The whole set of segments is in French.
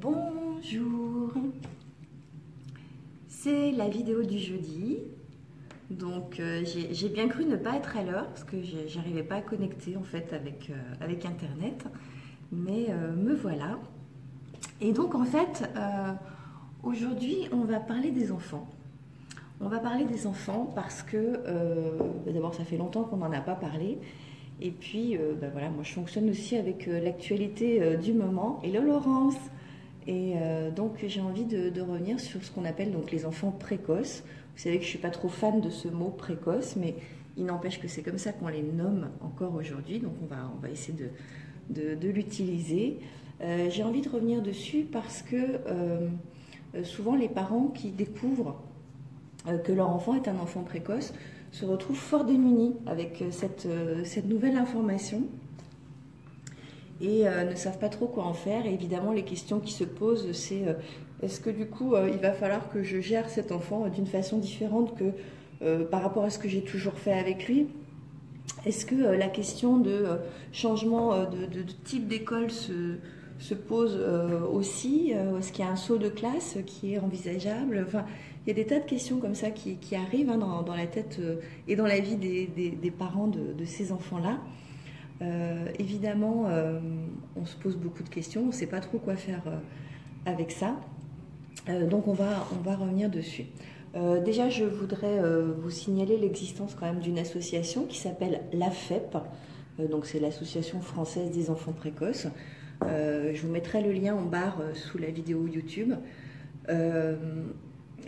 Bonjour, c'est la vidéo du jeudi, donc j'ai bien cru ne pas être à l'heure parce que j'arrivais pas à connecter en fait avec internet, mais me voilà. Et donc en fait aujourd'hui on va parler des enfants. On va parler des enfants parce que d'abord ça fait longtemps qu'on n'en a pas parlé. Et puis, voilà, moi je fonctionne aussi avec l'actualité du moment. Hello Laurence. Et donc j'ai envie de revenir sur ce qu'on appelle donc les enfants précoces. Vous savez que je ne suis pas trop fan de ce mot précoce, mais il n'empêche que c'est comme ça qu'on les nomme encore aujourd'hui. Donc on va essayer de l'utiliser. J'ai envie de revenir dessus parce que souvent les parents qui découvrent que leur enfant est un enfant précoce se retrouvent fort démunis avec cette nouvelle information et ne savent pas trop quoi en faire. Et évidemment, les questions qui se posent, c'est est-ce que du coup, il va falloir que je gère cet enfant d'une façon différente que par rapport à ce que j'ai toujours fait avec lui? Est-ce que la question de changement de type d'école se pose aussi? Est-ce qu'il y a un saut de classe qui est envisageable? Enfin, il y a des tas de questions comme ça qui arrivent hein, dans la tête et dans la vie des parents de ces enfants-là. Évidemment, on se pose beaucoup de questions, on ne sait pas trop quoi faire avec ça. Donc on va revenir dessus. Déjà, je voudrais vous signaler l'existence quand même d'une association qui s'appelle l'AFEP. Donc c'est l'Association française des enfants précoces. Je vous mettrai le lien en barre sous la vidéo YouTube.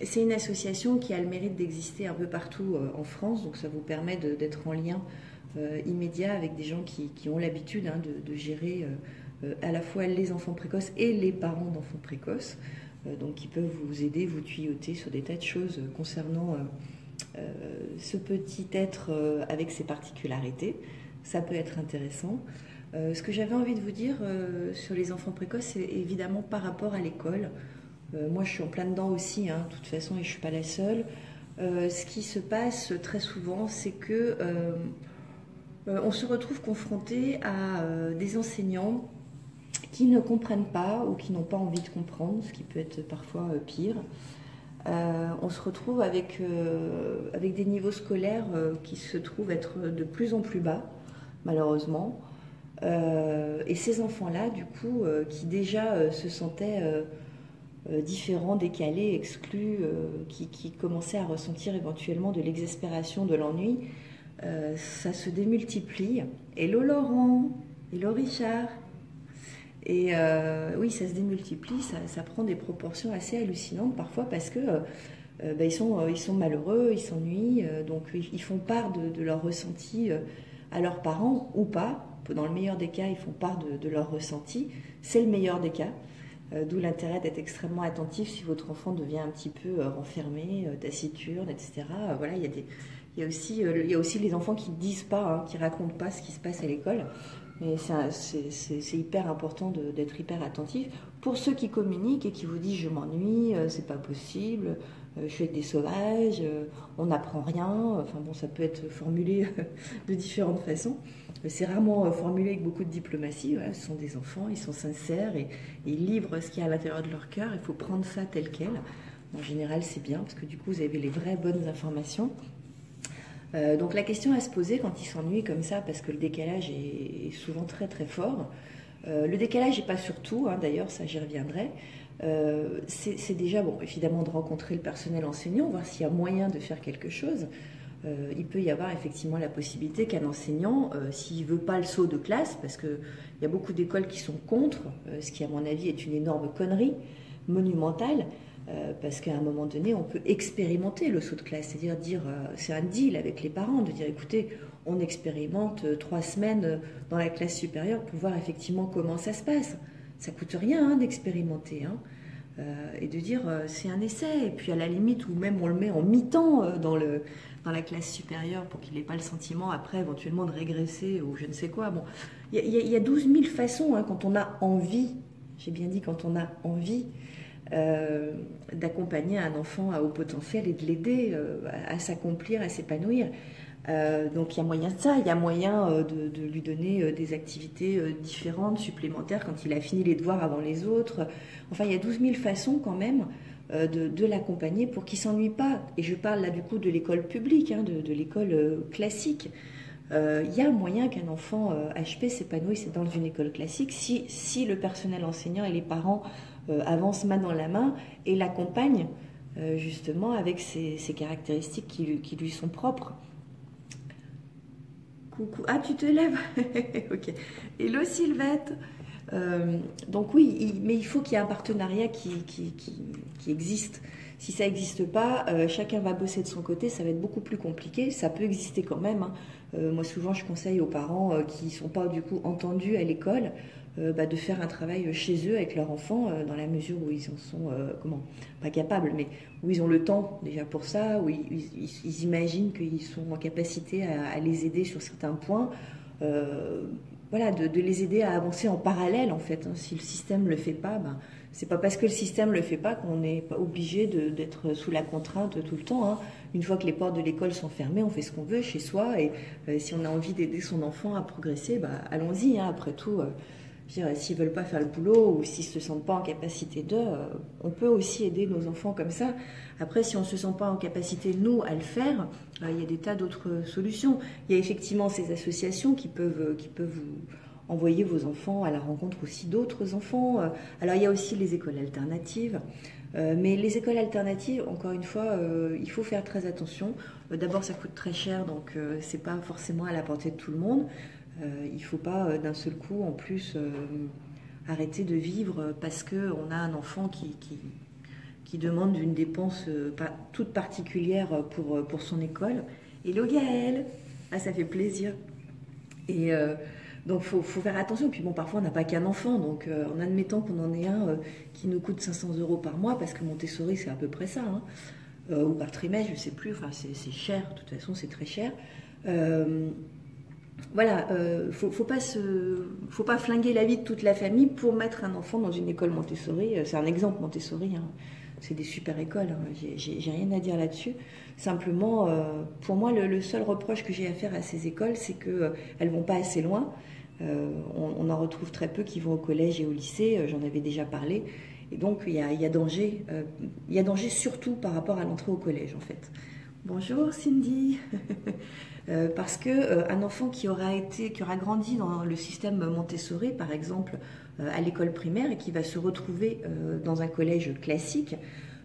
C'est une association qui a le mérite d'exister un peu partout en France, donc ça vous permet d'être en lien immédiat avec des gens qui ont l'habitude hein, de gérer à la fois les enfants précoces et les parents d'enfants précoces, donc qui peuvent vous aider, vous tuyauter sur des tas de choses concernant ce petit être avec ses particularités. Ça peut être intéressant. Ce que j'avais envie de vous dire sur les enfants précoces, c'est évidemment par rapport à l'école. Moi, je suis en plein dedans aussi, hein, de toute façon, et je ne suis pas la seule. Ce qui se passe très souvent, c'est que on se retrouve confronté à des enseignants qui ne comprennent pas ou qui n'ont pas envie de comprendre, ce qui peut être parfois pire. On se retrouve avec des niveaux scolaires qui se trouvent être de plus en plus bas, malheureusement. Et ces enfants-là, du coup, qui déjà se sentaient différents, décalés, exclus, qui commençaient à ressentir éventuellement de l'exaspération, de l'ennui, ça se démultiplie. Hello Laurent, hello Richard. Et oui, ça se démultiplie, ça prend des proportions assez hallucinantes parfois parce que ils sont malheureux, ils s'ennuient, donc ils font part de leur ressenti à leurs parents ou pas. Dans le meilleur des cas, ils font part de leur ressenti. C'est le meilleur des cas. D'où l'intérêt d'être extrêmement attentif si votre enfant devient un petit peu renfermé, taciturne, etc. Voilà, il y a aussi les enfants qui ne disent pas, hein, qui ne racontent pas ce qui se passe à l'école. Mais c'est hyper important d'être hyper attentif. Pour ceux qui communiquent et qui vous disent je m'ennuie, c'est pas possible, je suis avec des sauvages, on n'apprend rien. Enfin bon, ça peut être formulé de différentes façons. C'est rarement formulé avec beaucoup de diplomatie. Voilà, ce sont des enfants, ils sont sincères et ils livrent ce qu'il y a à l'intérieur de leur cœur. Il faut prendre ça tel quel. En général, c'est bien parce que du coup, vous avez les vraies bonnes informations. Donc la question à se poser quand ils s'ennuient comme ça, parce que le décalage est souvent très très fort. Le décalage n'est pas sur tout, hein, d'ailleurs, ça j'y reviendrai. C'est déjà, bon, évidemment, de rencontrer le personnel enseignant, voir s'il y a moyen de faire quelque chose. Il peut y avoir effectivement la possibilité qu'un enseignant, s'il ne veut pas le saut de classe, parce qu'il y a beaucoup d'écoles qui sont contre, ce qui à mon avis est une énorme connerie monumentale, parce qu'à un moment donné, on peut expérimenter le saut de classe, c'est-à-dire c'est un deal avec les parents, de dire écoutez, on expérimente 3 semaines dans la classe supérieure pour voir effectivement comment ça se passe. Ça coûte rien hein, d'expérimenter, hein. Et de dire c'est un essai, et puis à la limite, ou même on le met en mi-temps dans la classe supérieure pour qu'il n'ait pas le sentiment après éventuellement de régresser ou je ne sais quoi. Bon, il y a 12 000 façons hein, quand on a envie, j'ai bien dit quand on a envie, d'accompagner un enfant à haut potentiel et de l'aider à s'accomplir, à s'épanouir. Donc il y a moyen de ça, il y a moyen de lui donner des activités différentes, supplémentaires, quand il a fini les devoirs avant les autres. Enfin, il y a 12 000 façons quand même de l'accompagner pour qu'il ne s'ennuie pas. Et je parle là du coup de l'école publique, hein, de l'école classique. Il y a moyen qu'un enfant HP s'épanouisse dans une école classique si le personnel enseignant et les parents avancent main dans la main et l'accompagnent justement avec ces caractéristiques qui lui sont propres. Coucou. Ah, tu te lèves. Ok. Hello Sylvette. Donc oui, mais il faut qu'il y ait un partenariat qui existe. Si ça n'existe pas, chacun va bosser de son côté, ça va être beaucoup plus compliqué. Ça peut exister quand même, hein. Moi, souvent, je conseille aux parents qui ne sont pas du coup entendus à l'école de faire un travail chez eux avec leur enfant dans la mesure où ils en sont, pas capables, mais où ils ont le temps déjà pour ça, où ils imaginent qu'ils sont en capacité à les aider sur certains points. Voilà, de les aider à avancer en parallèle en fait. Hein. Si le système ne le fait pas, c'est pas parce que le système ne le fait pas qu'on n'est pas obligé d'être sous la contrainte tout le temps. Hein. Une fois que les portes de l'école sont fermées, on fait ce qu'on veut chez soi et si on a envie d'aider son enfant à progresser, allons-y. Hein. Après tout, s'ils veulent pas faire le boulot ou s'ils se sentent pas en capacité on peut aussi aider nos enfants comme ça. Après, si on se sent pas en capacité, nous, à le faire, il y a des tas d'autres solutions. Il y a effectivement ces associations qui peuvent vous envoyer vos enfants à la rencontre aussi d'autres enfants. Alors, il y a aussi les écoles alternatives. Mais les écoles alternatives, encore une fois, il faut faire très attention. D'abord, ça coûte très cher, donc c'est pas forcément à la portée de tout le monde. Il ne faut pas d'un seul coup, en plus, arrêter de vivre parce qu'on a un enfant qui demande une dépense toute particulière pour son école. Hello Gaëlle, ah, ça fait plaisir. Et donc, faut faire attention. Puis bon, parfois, on n'a pas qu'un enfant. Donc, en admettant qu'on en ait un qui nous coûte 500 € par mois, parce que Montessori, c'est à peu près ça, hein, ou par trimestre, je ne sais plus. Enfin, c'est cher. De toute façon, c'est très cher. Voilà, faut pas flinguer la vie de toute la famille pour mettre un enfant dans une école Montessori. C'est un exemple Montessori, hein. C'est des super écoles, hein. J'ai rien à dire là-dessus. Simplement, pour moi, le seul reproche que j'ai à faire à ces écoles, c'est qu'elles vont pas assez loin. On en retrouve très peu qui vont au collège et au lycée, j'en avais déjà parlé. Et donc, il y a danger. Il y a danger surtout par rapport à l'entrée au collège, en fait. Bonjour Cindy. Parce que un enfant qui aura grandi dans le système Montessori, par exemple, à l'école primaire, et qui va se retrouver dans un collège classique,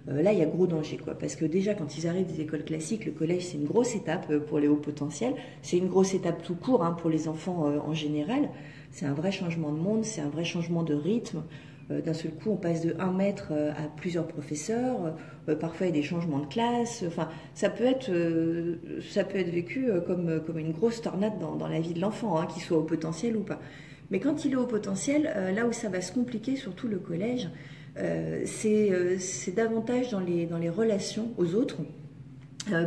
là, il y a gros danger, quoi. Parce que déjà, quand ils arrivent des écoles classiques, le collège, c'est une grosse étape pour les hauts potentiels. C'est une grosse étape tout court, hein, pour les enfants en général. C'est un vrai changement de monde, c'est un vrai changement de rythme. D'un seul coup, on passe de 1 mètre à plusieurs professeurs. Parfois, il y a des changements de classe. Enfin, ça peut être vécu comme une grosse tornade dans la vie de l'enfant, hein, qu'il soit au potentiel ou pas. Mais quand il est au potentiel, là où ça va se compliquer, surtout le collège, c'est davantage dans les relations aux autres,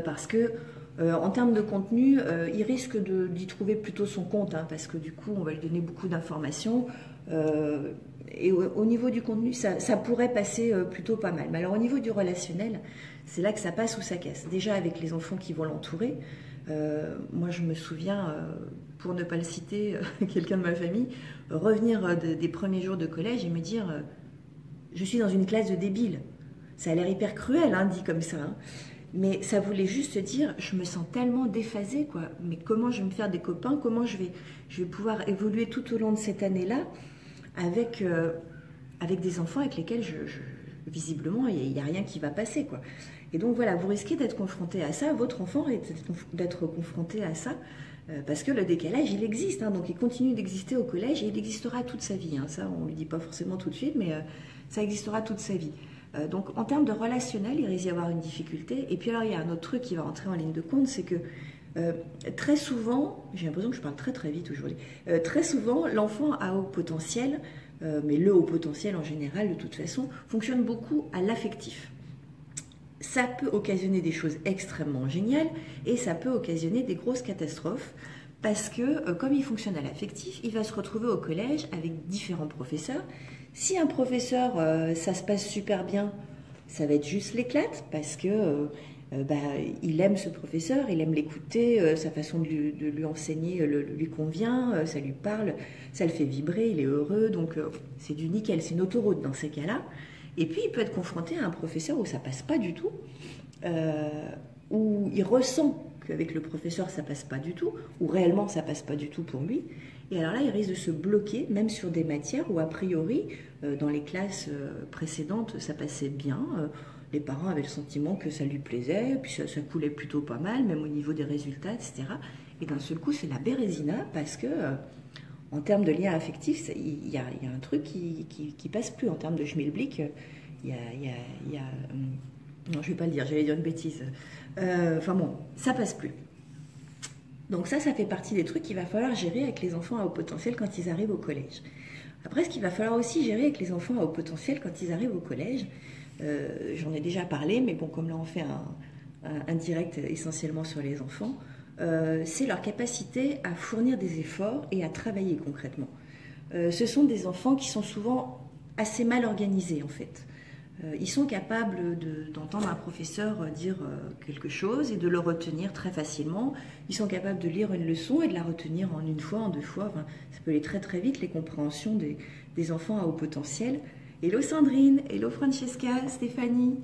parce que en termes de contenu, il risque d'y trouver plutôt son compte, hein, parce que du coup, on va lui donner beaucoup d'informations. Et au niveau du contenu, ça pourrait passer plutôt pas mal. Mais alors au niveau du relationnel, c'est là que ça passe ou ça casse. Déjà avec les enfants qui vont l'entourer. Moi je me souviens, pour ne pas le citer, quelqu'un de ma famille, revenir des premiers jours de collège et me dire je suis dans une classe de débiles. Ça a l'air hyper cruel, hein, dit comme ça. Hein. Mais ça voulait juste dire, je me sens tellement déphasée, quoi. Mais comment je vais me faire des copains? Comment je vais pouvoir évoluer tout au long de cette année-là avec des enfants avec lesquels visiblement il n'y a rien qui va passer, quoi. Et donc voilà, vous risquez d'être confronté à ça, votre enfant risque d'être confronté à ça, parce que le décalage il existe, hein, donc il continue d'exister au collège et il existera toute sa vie, hein. Ça on ne le dit pas forcément tout de suite, mais ça existera toute sa vie. Donc en termes de relationnel, il risque d'y avoir une difficulté. Et puis alors il y a un autre truc qui va entrer en ligne de compte, c'est que très souvent, j'ai l'impression que je parle très très vite aujourd'hui, très souvent l'enfant à haut potentiel, mais le haut potentiel en général de toute façon, fonctionne beaucoup à l'affectif. Ça peut occasionner des choses extrêmement géniales et ça peut occasionner des grosses catastrophes parce que comme il fonctionne à l'affectif, il va se retrouver au collège avec différents professeurs. Si un professeur, ça se passe super bien, ça va être juste l'éclate parce que bah, il aime ce professeur, il aime l'écouter, sa façon de lui enseigner lui convient, ça lui parle, ça le fait vibrer, il est heureux, donc c'est du nickel, c'est une autoroute dans ces cas-là. Et puis il peut être confronté à un professeur où ça passe pas du tout, où il ressent qu'avec le professeur ça passe pas du tout, ou réellement ça passe pas du tout pour lui. Et alors là, il risque de se bloquer, même sur des matières où a priori, dans les classes précédentes, ça passait bien. Les parents avaient le sentiment que ça lui plaisait, puis ça coulait plutôt pas mal, même au niveau des résultats, etc. Et d'un seul coup, c'est la bérésina parce que, en termes de lien affectif, il y a un truc qui passe plus. En termes de schmilblick, il y a non, je vais pas le dire, j'allais dire une bêtise. Enfin bon, ça passe plus. Donc ça fait partie des trucs qu'il va falloir gérer avec les enfants à haut potentiel quand ils arrivent au collège. Après, ce qu'il va falloir aussi gérer avec les enfants à haut potentiel quand ils arrivent au collège, j'en ai déjà parlé, mais bon, comme là on fait un direct essentiellement sur les enfants, c'est leur capacité à fournir des efforts et à travailler concrètement. Ce sont des enfants qui sont souvent assez mal organisés en fait. Ils sont capables d'entendre un professeur dire quelque chose et de le retenir très facilement. Ils sont capables de lire une leçon et de la retenir en une fois, en deux fois. Enfin, ça peut aller très très vite, les compréhensions des enfants à haut potentiel. Hello Sandrine, hello Francesca, Stéphanie.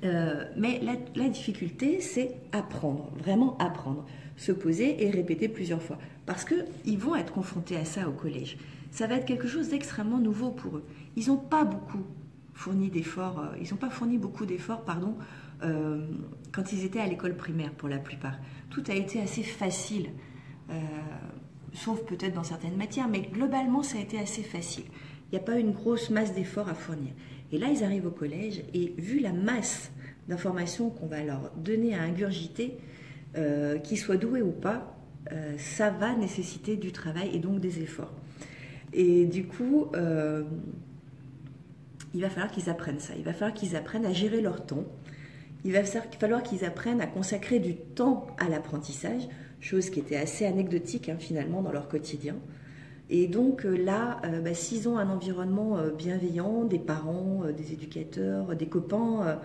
Mais la difficulté, c'est apprendre, vraiment apprendre. Se poser et répéter plusieurs fois. Parce qu'ils vont être confrontés à ça au collège. Ça va être quelque chose d'extrêmement nouveau pour eux. Ils n'ont pas fourni beaucoup d'efforts, quand ils étaient à l'école primaire pour la plupart. Tout a été assez facile, sauf peut-être dans certaines matières, mais globalement ça a été assez facile. Il n'y a pas une grosse masse d'efforts à fournir. Et là ils arrivent au collège et vu la masse d'informations qu'on va leur donner à ingurgiter, qu'ils soient doués ou pas, ça va nécessiter du travail et donc des efforts. Et du coup, il va falloir qu'ils apprennent ça. Il va falloir qu'ils apprennent à gérer leur temps. Il va falloir qu'ils apprennent à consacrer du temps à l'apprentissage, chose qui était assez anecdotique finalement dans leur quotidien. Et donc là, s'ils ont un environnement bienveillant, des parents, des éducateurs, des copains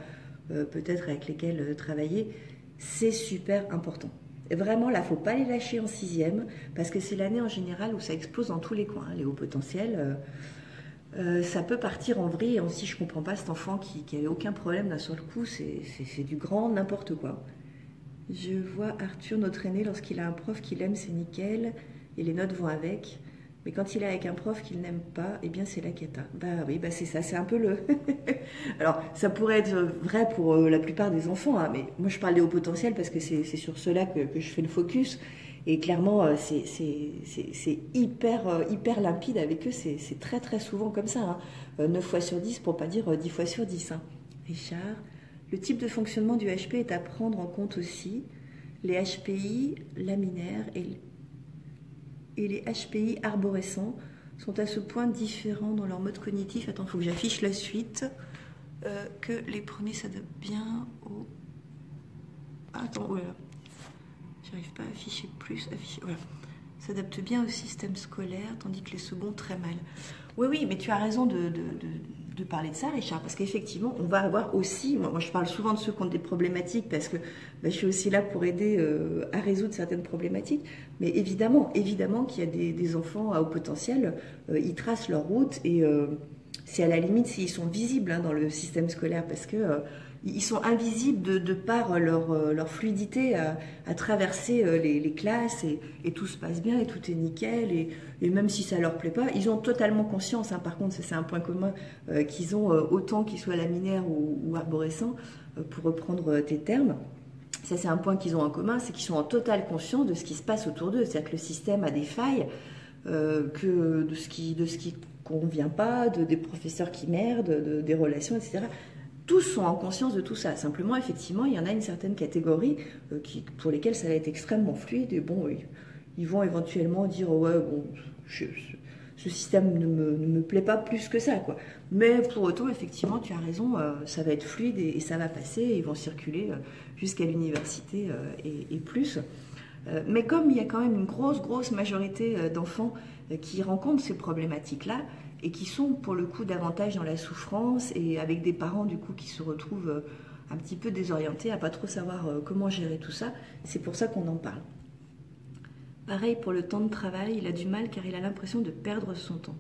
peut-être avec lesquels travailler, c'est super important. Et vraiment, là, il ne faut pas les lâcher en sixième, parce que c'est l'année en général où ça explose dans tous les coins. Les hauts potentiels, ça peut partir en vrille. Et aussi, je ne comprends pas cet enfant qui n'avait aucun problème d'un seul coup, c'est du grand n'importe quoi. Je vois Arthur, notre aîné, lorsqu'il a un prof qu'il aime, c'est nickel, et les notes vont avec. Mais quand il est avec un prof qu'il n'aime pas, eh bien c'est la cata. Bah oui, c'est ça, c'est un peu le... Alors, ça pourrait être vrai pour la plupart des enfants, mais moi je parle des hauts potentiels parce que c'est sur ceux-là que je fais le focus. Et clairement, c'est hyper limpide avec eux, c'est très très souvent comme ça. 9 fois sur 10 pour pas dire 10 fois sur 10. Richard, le type de fonctionnement du HP est à prendre en compte aussi. Les HPI laminaires et les HPI arborescents sont à ce point différents dans leur mode cognitif. Attends, il faut que j'affiche la suite. Que les premiers s'adaptent bien au... Attends, voilà. J'arrive pas à afficher plus. Voilà. S'adaptent bien au système scolaire, tandis que les seconds, très mal. Oui, mais tu as raison de parler de ça, Richard, parce qu'effectivement, on va avoir aussi... Moi, je parle souvent de ceux qui ont des problématiques, parce que je suis aussi là pour aider à résoudre certaines problématiques. Mais évidemment qu'il y a des enfants à haut potentiel, ils tracent leur route, et c'est à la limite s'ils sont visibles dans le système scolaire, parce que... ils sont invisibles de par leur fluidité à traverser les classes et tout se passe bien et tout est nickel et même si ça leur plaît pas, ils ont totalement conscience. Par contre, c'est un point commun qu'ils ont autant qu'ils soient laminaires ou arborescents, pour reprendre tes termes. Ça, c'est un point qu'ils ont en commun, c'est qu'ils sont en totale conscience de ce qui se passe autour d'eux. C'est-à-dire que le système a des failles, que de ce qui convient pas, des professeurs qui merdent, des relations, etc. Tous sont en conscience de tout ça. Simplement, effectivement, il y en a une certaine catégorie pour lesquelles ça va être extrêmement fluide. Et bon, ils vont éventuellement dire « Ouais, bon, ce système ne me plaît pas plus que ça, quoi. » Mais pour autant, effectivement, tu as raison, ça va être fluide et ça va passer. Et ils vont circuler jusqu'à l'université et plus. Mais comme il y a quand même une grosse majorité d'enfants qui rencontrent ces problématiques-là, et qui sont pour le coup davantage dans la souffrance et avec des parents du coup qui se retrouvent un petit peu désorienté, à pas trop savoir comment gérer tout ça. C'est pour ça qu'on en parle. Pareil pour le temps de travail, il a du mal car il a l'impression de perdre son temps.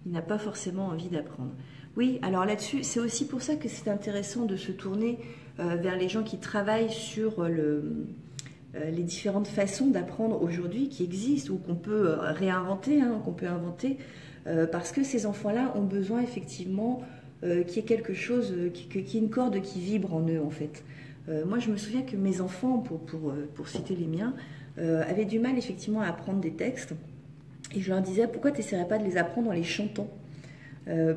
Il n'a pas forcément envie d'apprendre. Oui, alors là-dessus, c'est aussi pour ça que c'est intéressant de se tourner vers les gens qui travaillent sur les différentes façons d'apprendre aujourd'hui qui existent ou qu'on peut réinventer, qu'on peut inventer, parce que ces enfants-là ont besoin effectivement qu'il y ait quelque chose, qu'il y ait une corde qui vibre en eux en fait. Moi, je me souviens que mes enfants, pour citer les miens, avaient du mal effectivement à apprendre des textes. Et je leur disais, pourquoi tu n'essaierais pas de les apprendre en les chantant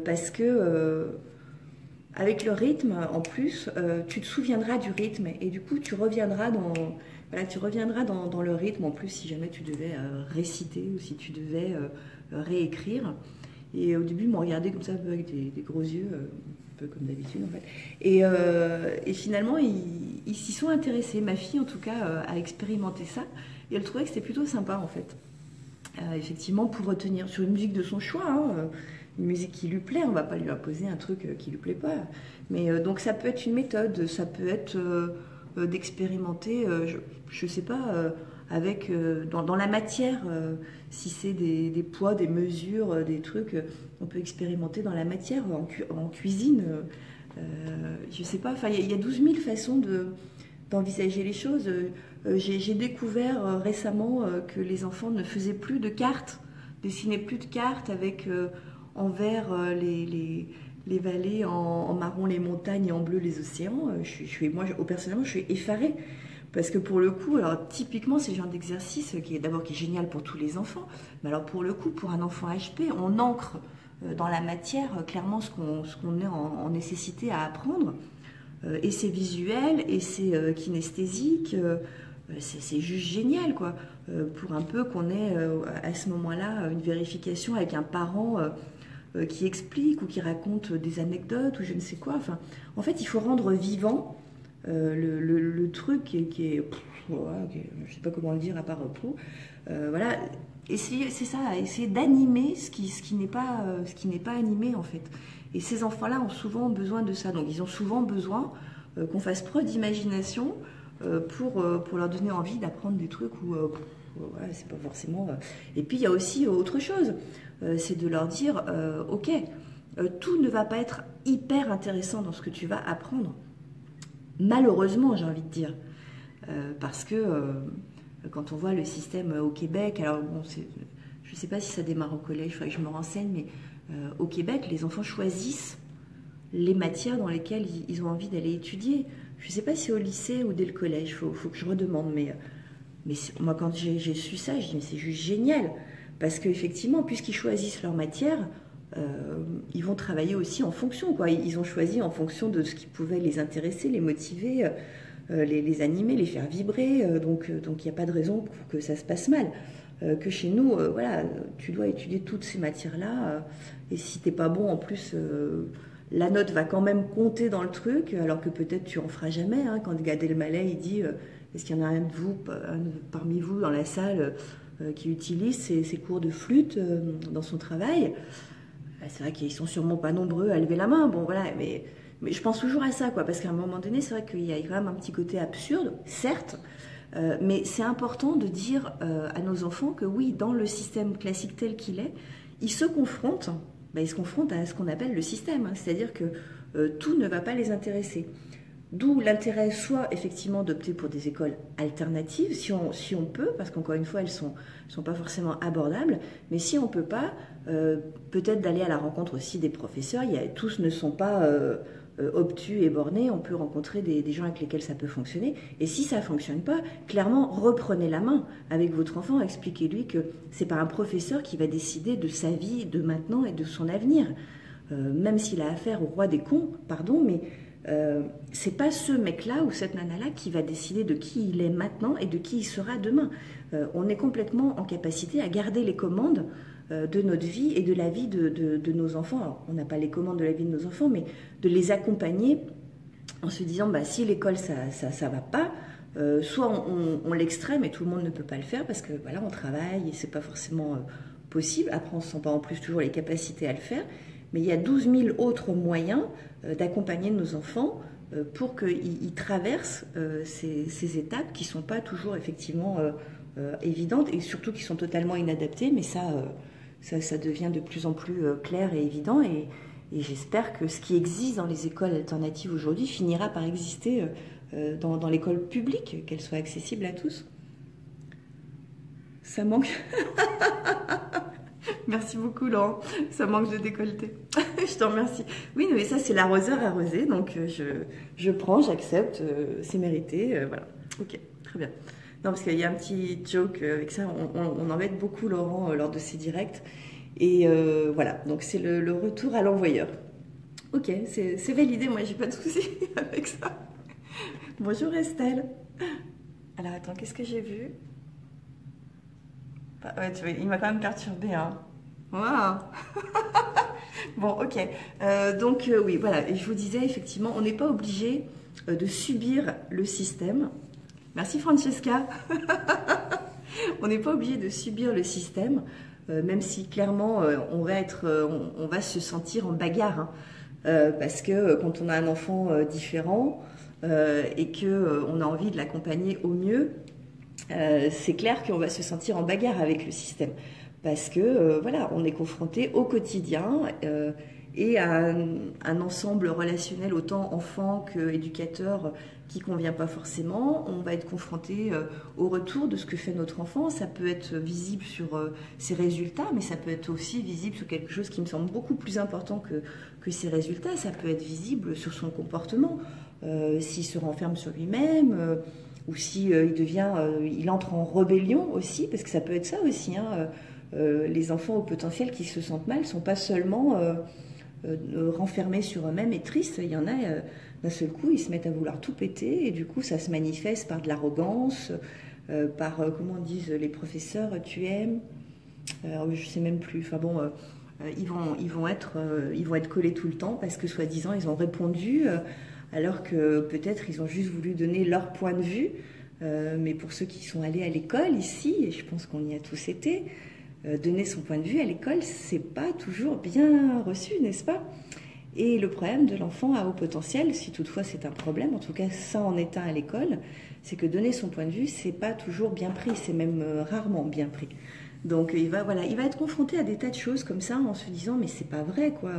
parce que avec le rythme, en plus, tu te souviendras du rythme et du coup, tu reviendras dans le rythme, en plus, si jamais tu devais réciter ou si tu devais réécrire. Et au début, ils m'ont regardé comme ça, un peu avec des gros yeux, un peu comme d'habitude, en fait. Et finalement, ils s'y sont intéressés. Ma fille, en tout cas, a expérimenté ça et elle trouvait que c'était plutôt sympa, en fait. Effectivement, pour retenir sur une musique de son choix, une musique qui lui plaît, on ne va pas lui imposer un truc qui ne lui plaît pas. Mais donc ça peut être une méthode, ça peut être d'expérimenter, je ne sais pas, avec dans la matière, si c'est des poids, des mesures, des trucs, on peut expérimenter dans la matière, en cuisine. Je ne sais pas, il y a 12 000 façons d'envisager les choses. J'ai découvert récemment que les enfants ne faisaient plus de cartes, dessinaient plus de cartes avec en vert les vallées, en marron les montagnes et en bleu les océans. Moi, personnellement, je suis effarée. Parce que pour le coup, alors typiquement, c'est le genre d'exercice qui est génial pour tous les enfants. Mais alors pour le coup, pour un enfant HP, on ancre dans la matière clairement ce qu'on est en nécessité à apprendre. Et c'est visuel, et c'est kinesthésique. C'est juste génial, quoi. Pour un peu qu'on ait à ce moment-là une vérification avec un parent qui explique ou qui raconte des anecdotes ou je ne sais quoi. Enfin, en fait, il faut rendre vivant le truc qui est je ne sais pas comment le dire à part voilà. C'est ça, essayer d'animer ce qui n'est pas animé en fait. Et ces enfants-là ont souvent besoin de ça. Donc ils ont souvent besoin qu'on fasse preuve d'imagination pour leur donner envie d'apprendre des trucs où voilà, c'est pas forcément. Et puis il y a aussi autre chose, c'est de leur dire ok, tout ne va pas être hyper intéressant dans ce que tu vas apprendre. Malheureusement, j'ai envie de dire, parce que quand on voit le système au Québec, alors bon, je ne sais pas si ça démarre au collège, il faudrait que je me renseigne, mais au Québec, les enfants choisissent les matières dans lesquelles ils ont envie d'aller étudier. Je ne sais pas si c'est au lycée ou dès le collège, il faut que je redemande, mais moi quand j'ai su ça, je dis mais c'est juste génial, parce qu'effectivement, puisqu'ils choisissent leur matière, ils vont travailler aussi en fonction, quoi. Ils ont choisi en fonction de ce qui pouvait les intéresser, les motiver, les animer, les faire vibrer, donc il n'y a pas de raison pour que ça se passe mal. Que chez nous, voilà, tu dois étudier toutes ces matières-là, et si t'es pas bon en plus, la note va quand même compter dans le truc, alors que peut-être tu en feras jamais. Quand Gad Elmaleh il dit est-ce qu'il y en a un parmi vous dans la salle qui utilise ces cours de flûte dans son travail? C'est vrai qu'ils sont sûrement pas nombreux à lever la main, bon voilà, mais je pense toujours à ça, quoi, parce qu'à un moment donné, c'est vrai qu'il y a quand même un petit côté absurde, certes, mais c'est important de dire à nos enfants que oui, dans le système classique tel qu'il est, ils se confrontent à ce qu'on appelle le système, c'est-à-dire que tout ne va pas les intéresser. D'où l'intérêt soit effectivement d'opter pour des écoles alternatives, si on peut, parce qu'encore une fois, elles sont pas forcément abordables, mais si on peut pas, peut-être d'aller à la rencontre aussi des professeurs. Tous ne sont pas obtus et bornés, on peut rencontrer des gens avec lesquels ça peut fonctionner. Et si ça ne fonctionne pas, clairement, reprenez la main avec votre enfant, expliquez-lui que c'est pas un professeur qui va décider de sa vie, de maintenant et de son avenir. Même s'il a affaire au roi des cons, pardon, mais c'est pas ce mec-là ou cette nana-là qui va décider de qui il est maintenant et de qui il sera demain. On est complètement en capacité à garder les commandes de notre vie et de la vie de nos enfants. Alors, on n'a pas les commandes de la vie de nos enfants, mais de les accompagner en se disant si l'école ça va pas, soit on l'extrême et tout le monde ne peut pas le faire parce que voilà, on travaille et c'est pas forcément possible. Après, on ne sent pas en plus toujours les capacités à le faire. Mais il y a 12 000 autres moyens d'accompagner nos enfants pour qu'ils traversent ces étapes qui ne sont pas toujours effectivement évidentes et surtout qui sont totalement inadaptées, mais ça devient de plus en plus clair et évident et j'espère que ce qui existe dans les écoles alternatives aujourd'hui finira par exister dans l'école publique, qu'elle soit accessible à tous. Ça manque... Merci beaucoup Laurent, ça manque de décolleté. Je te remercie. Oui, mais ça c'est l'arroseur arrosé, donc je prends, j'accepte, c'est mérité, voilà. Ok, très bien. Non, parce qu'il y a un petit joke avec ça, on embête beaucoup Laurent lors de ses directs. Et voilà, donc c'est le retour à l'envoyeur. Ok, c'est validé, moi j'ai pas de souci avec ça. Bonjour Estelle. Alors attends, qu'est-ce que j'ai vu? Ouais, tu vois, il m'a quand même perturbé, hein. Wow. Bon, ok. Donc oui, voilà. Et je vous disais, effectivement, on n'est pas obligé de subir le système. Merci Francesca. On n'est pas obligé de subir le système, même si clairement on va se sentir en bagarre. Hein. Parce que quand on a un enfant différent et qu'on a envie de l'accompagner au mieux, c'est clair qu'on va se sentir en bagarre avec le système. Parce que voilà, on est confronté au quotidien et à un ensemble relationnel autant enfant qu'éducateur qui ne convient pas forcément. On va être confronté au retour de ce que fait notre enfant. Ça peut être visible sur ses résultats, mais ça peut être aussi visible sur quelque chose qui me semble beaucoup plus important que ses résultats. Ça peut être visible sur son comportement, s'il se renferme sur lui-même, ou si il entre en rébellion aussi, parce que ça peut être ça aussi, hein. Les enfants au potentiel qui se sentent mal ne sont pas seulement renfermés sur eux-mêmes et tristes. Il y en a, d'un seul coup, ils se mettent à vouloir tout péter et du coup, ça se manifeste par de l'arrogance, comment disent les professeurs, tu aimes, je sais même plus. Enfin bon, ils vont être collés tout le temps parce que soi-disant, ils ont répondu alors que peut-être ils ont juste voulu donner leur point de vue. Mais pour ceux qui sont allés à l'école ici, et je pense qu'on y a tous été, donner son point de vue à l'école, c'est pas toujours bien reçu, n'est-ce pas? Et le problème de l'enfant à haut potentiel, si toutefois c'est un problème, en tout cas ça en est un à l'école, c'est que donner son point de vue, c'est pas toujours bien pris, c'est même rarement bien pris. Donc il va être confronté à des tas de choses comme ça en se disant mais c'est pas vrai quoi.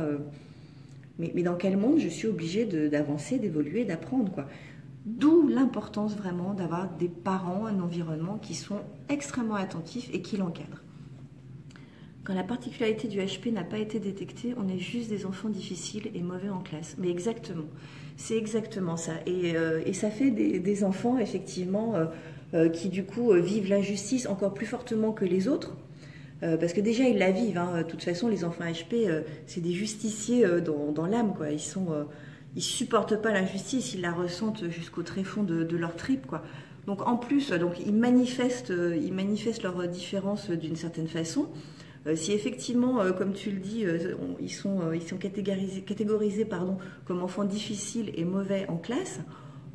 Mais dans quel monde je suis obligée d'avancer, d'évoluer, d'apprendre quoi. D'où l'importance vraiment d'avoir des parents, un environnement qui sont extrêmement attentifs et qui l'encadrent. Quand la particularité du HP n'a pas été détectée, on est juste des enfants difficiles et mauvais en classe. Mais exactement, c'est exactement ça. Et ça fait des enfants, effectivement, qui du coup vivent l'injustice encore plus fortement que les autres. Parce que déjà, ils la vivent. Hein. De toute façon, les enfants HP, c'est des justiciers dans l'âme, quoi. Ils supportent pas l'injustice, ils la ressentent jusqu'au tréfonds de leur tripes, quoi. Donc en plus, ils manifestent leurs différences d'une certaine façon. Si effectivement, comme tu le dis, ils sont catégorisés comme enfants difficiles et mauvais en classe,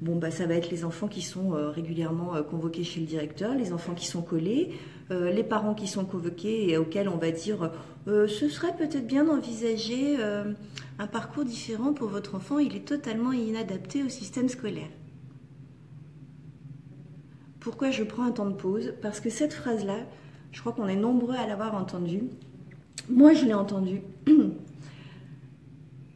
bon, bah, ça va être les enfants qui sont régulièrement convoqués chez le directeur, les enfants qui sont collés, les parents qui sont convoqués et auxquels on va dire ce serait peut-être bien d'envisager un parcours différent pour votre enfant, il est totalement inadapté au système scolaire. Pourquoi je prends un temps de pause? Parce que cette phrase-là, je crois qu'on est nombreux à l'avoir entendue. Moi, je l'ai entendue.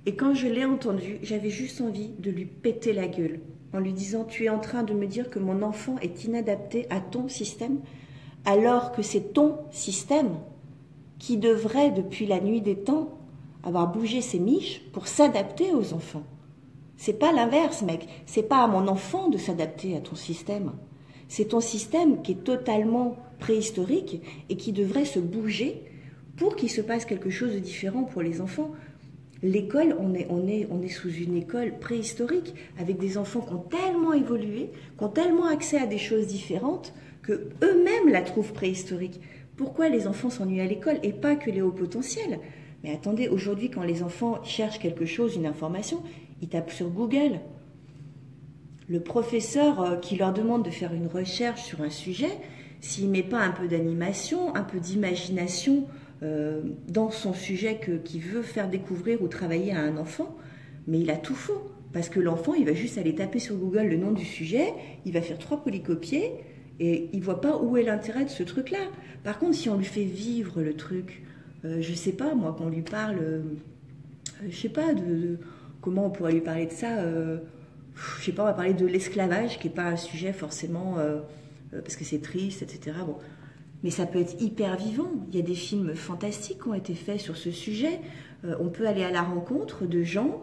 Et quand je l'ai entendue, j'avais juste envie de lui péter la gueule en lui disant « Tu es en train de me dire que mon enfant est inadapté à ton système, alors que c'est ton système qui devrait, depuis la nuit des temps, avoir bougé ses miches pour s'adapter aux enfants. C'est pas l'inverse, mec. C'est pas à mon enfant de s'adapter à ton système. C'est ton système qui est totalement préhistorique et qui devrait se bouger pour qu'il se passe quelque chose de différent pour les enfants. L'école, on est sous une école préhistorique avec des enfants qui ont tellement évolué, qui ont tellement accès à des choses différentes que eux-mêmes la trouvent préhistorique. Pourquoi les enfants s'ennuient à l'école et pas que les hauts potentiels? Mais attendez, aujourd'hui, quand les enfants cherchent quelque chose, une information, ils tapent sur Google. Le professeur qui leur demande de faire une recherche sur un sujet, s'il ne met pas un peu d'animation, un peu d'imagination dans son sujet qu'il veut faire découvrir ou travailler à un enfant, mais il a tout faux. Parce que l'enfant, il va juste aller taper sur Google le nom du sujet, il va faire 3 polycopiés, et il ne voit pas où est l'intérêt de ce truc-là. Par contre, si on lui fait vivre le truc, je ne sais pas, moi, qu'on lui parle, je sais pas, comment on pourrait lui parler de ça, je sais pas, on va parler de l'esclavage, qui n'est pas un sujet forcément, parce que c'est triste, etc. Bon. Mais ça peut être hyper vivant. Il y a des films fantastiques qui ont été faits sur ce sujet. On peut aller à la rencontre de gens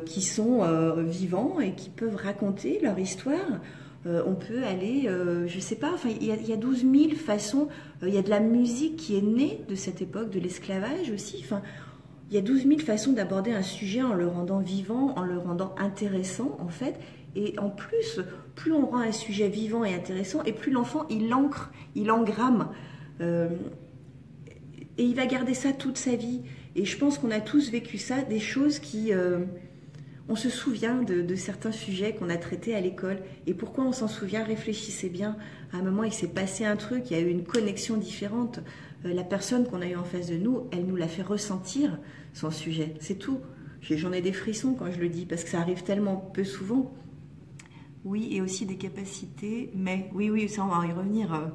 qui sont vivants et qui peuvent raconter leur histoire. On peut aller, je sais pas, enfin, il y a 12 000 façons. Il y a de la musique qui est née de cette époque, de l'esclavage aussi. Enfin, il y a 12 000 façons d'aborder un sujet en le rendant vivant, en le rendant intéressant, en fait. Et en plus, plus on rend un sujet vivant et intéressant, et plus l'enfant, il l'ancre, il engramme. Et il va garder ça toute sa vie. Et je pense qu'on a tous vécu ça, des choses qui... on se souvient de certains sujets qu'on a traités à l'école. Et pourquoi on s'en souvient? Réfléchissez bien. À un moment, il s'est passé un truc, il y a eu une connexion différente. La personne qu'on a eue en face de nous, elle nous l'a fait ressentir, son sujet. C'est tout. J'en ai des frissons quand je le dis, parce que ça arrive tellement peu souvent. Oui, et aussi des capacités, mais oui, ça on va y revenir,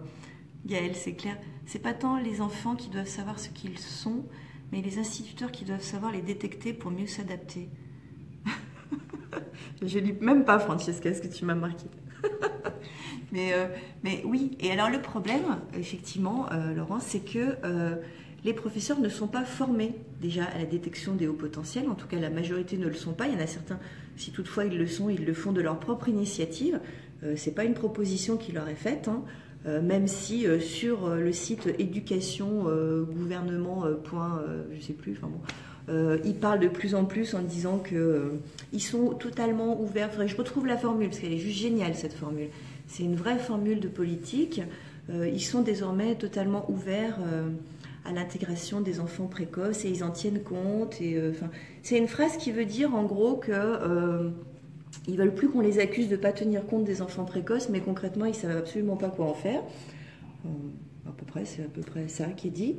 Gaëlle, c'est clair. C'est pas tant les enfants qui doivent savoir ce qu'ils sont, mais les instituteurs qui doivent savoir les détecter pour mieux s'adapter. Je lis même pas, Francesca, ce que tu m'as marqué. mais oui, et alors le problème, effectivement, Laurence, c'est que les professeurs ne sont pas formés déjà à la détection des hauts potentiels, en tout cas la majorité ne le sont pas, il y en a certains, si toutefois ils le sont, ils le font de leur propre initiative, c'est pas une proposition qui leur est faite, hein. Même si sur le site éducation gouvernement je sais plus, enfin bon, ils parlent de plus en plus en disant que ils sont totalement ouverts. Faudrait que je retrouve la formule parce qu'elle est juste géniale cette formule. C'est une vraie formule de politique. Ils sont désormais totalement ouverts à l'intégration des enfants précoces et ils en tiennent compte. Et enfin, c'est une phrase qui veut dire en gros que ils veulent plus qu'on les accuse de ne pas tenir compte des enfants précoces, mais concrètement, ils ne savent absolument pas quoi en faire. C'est à peu près ça qui est dit.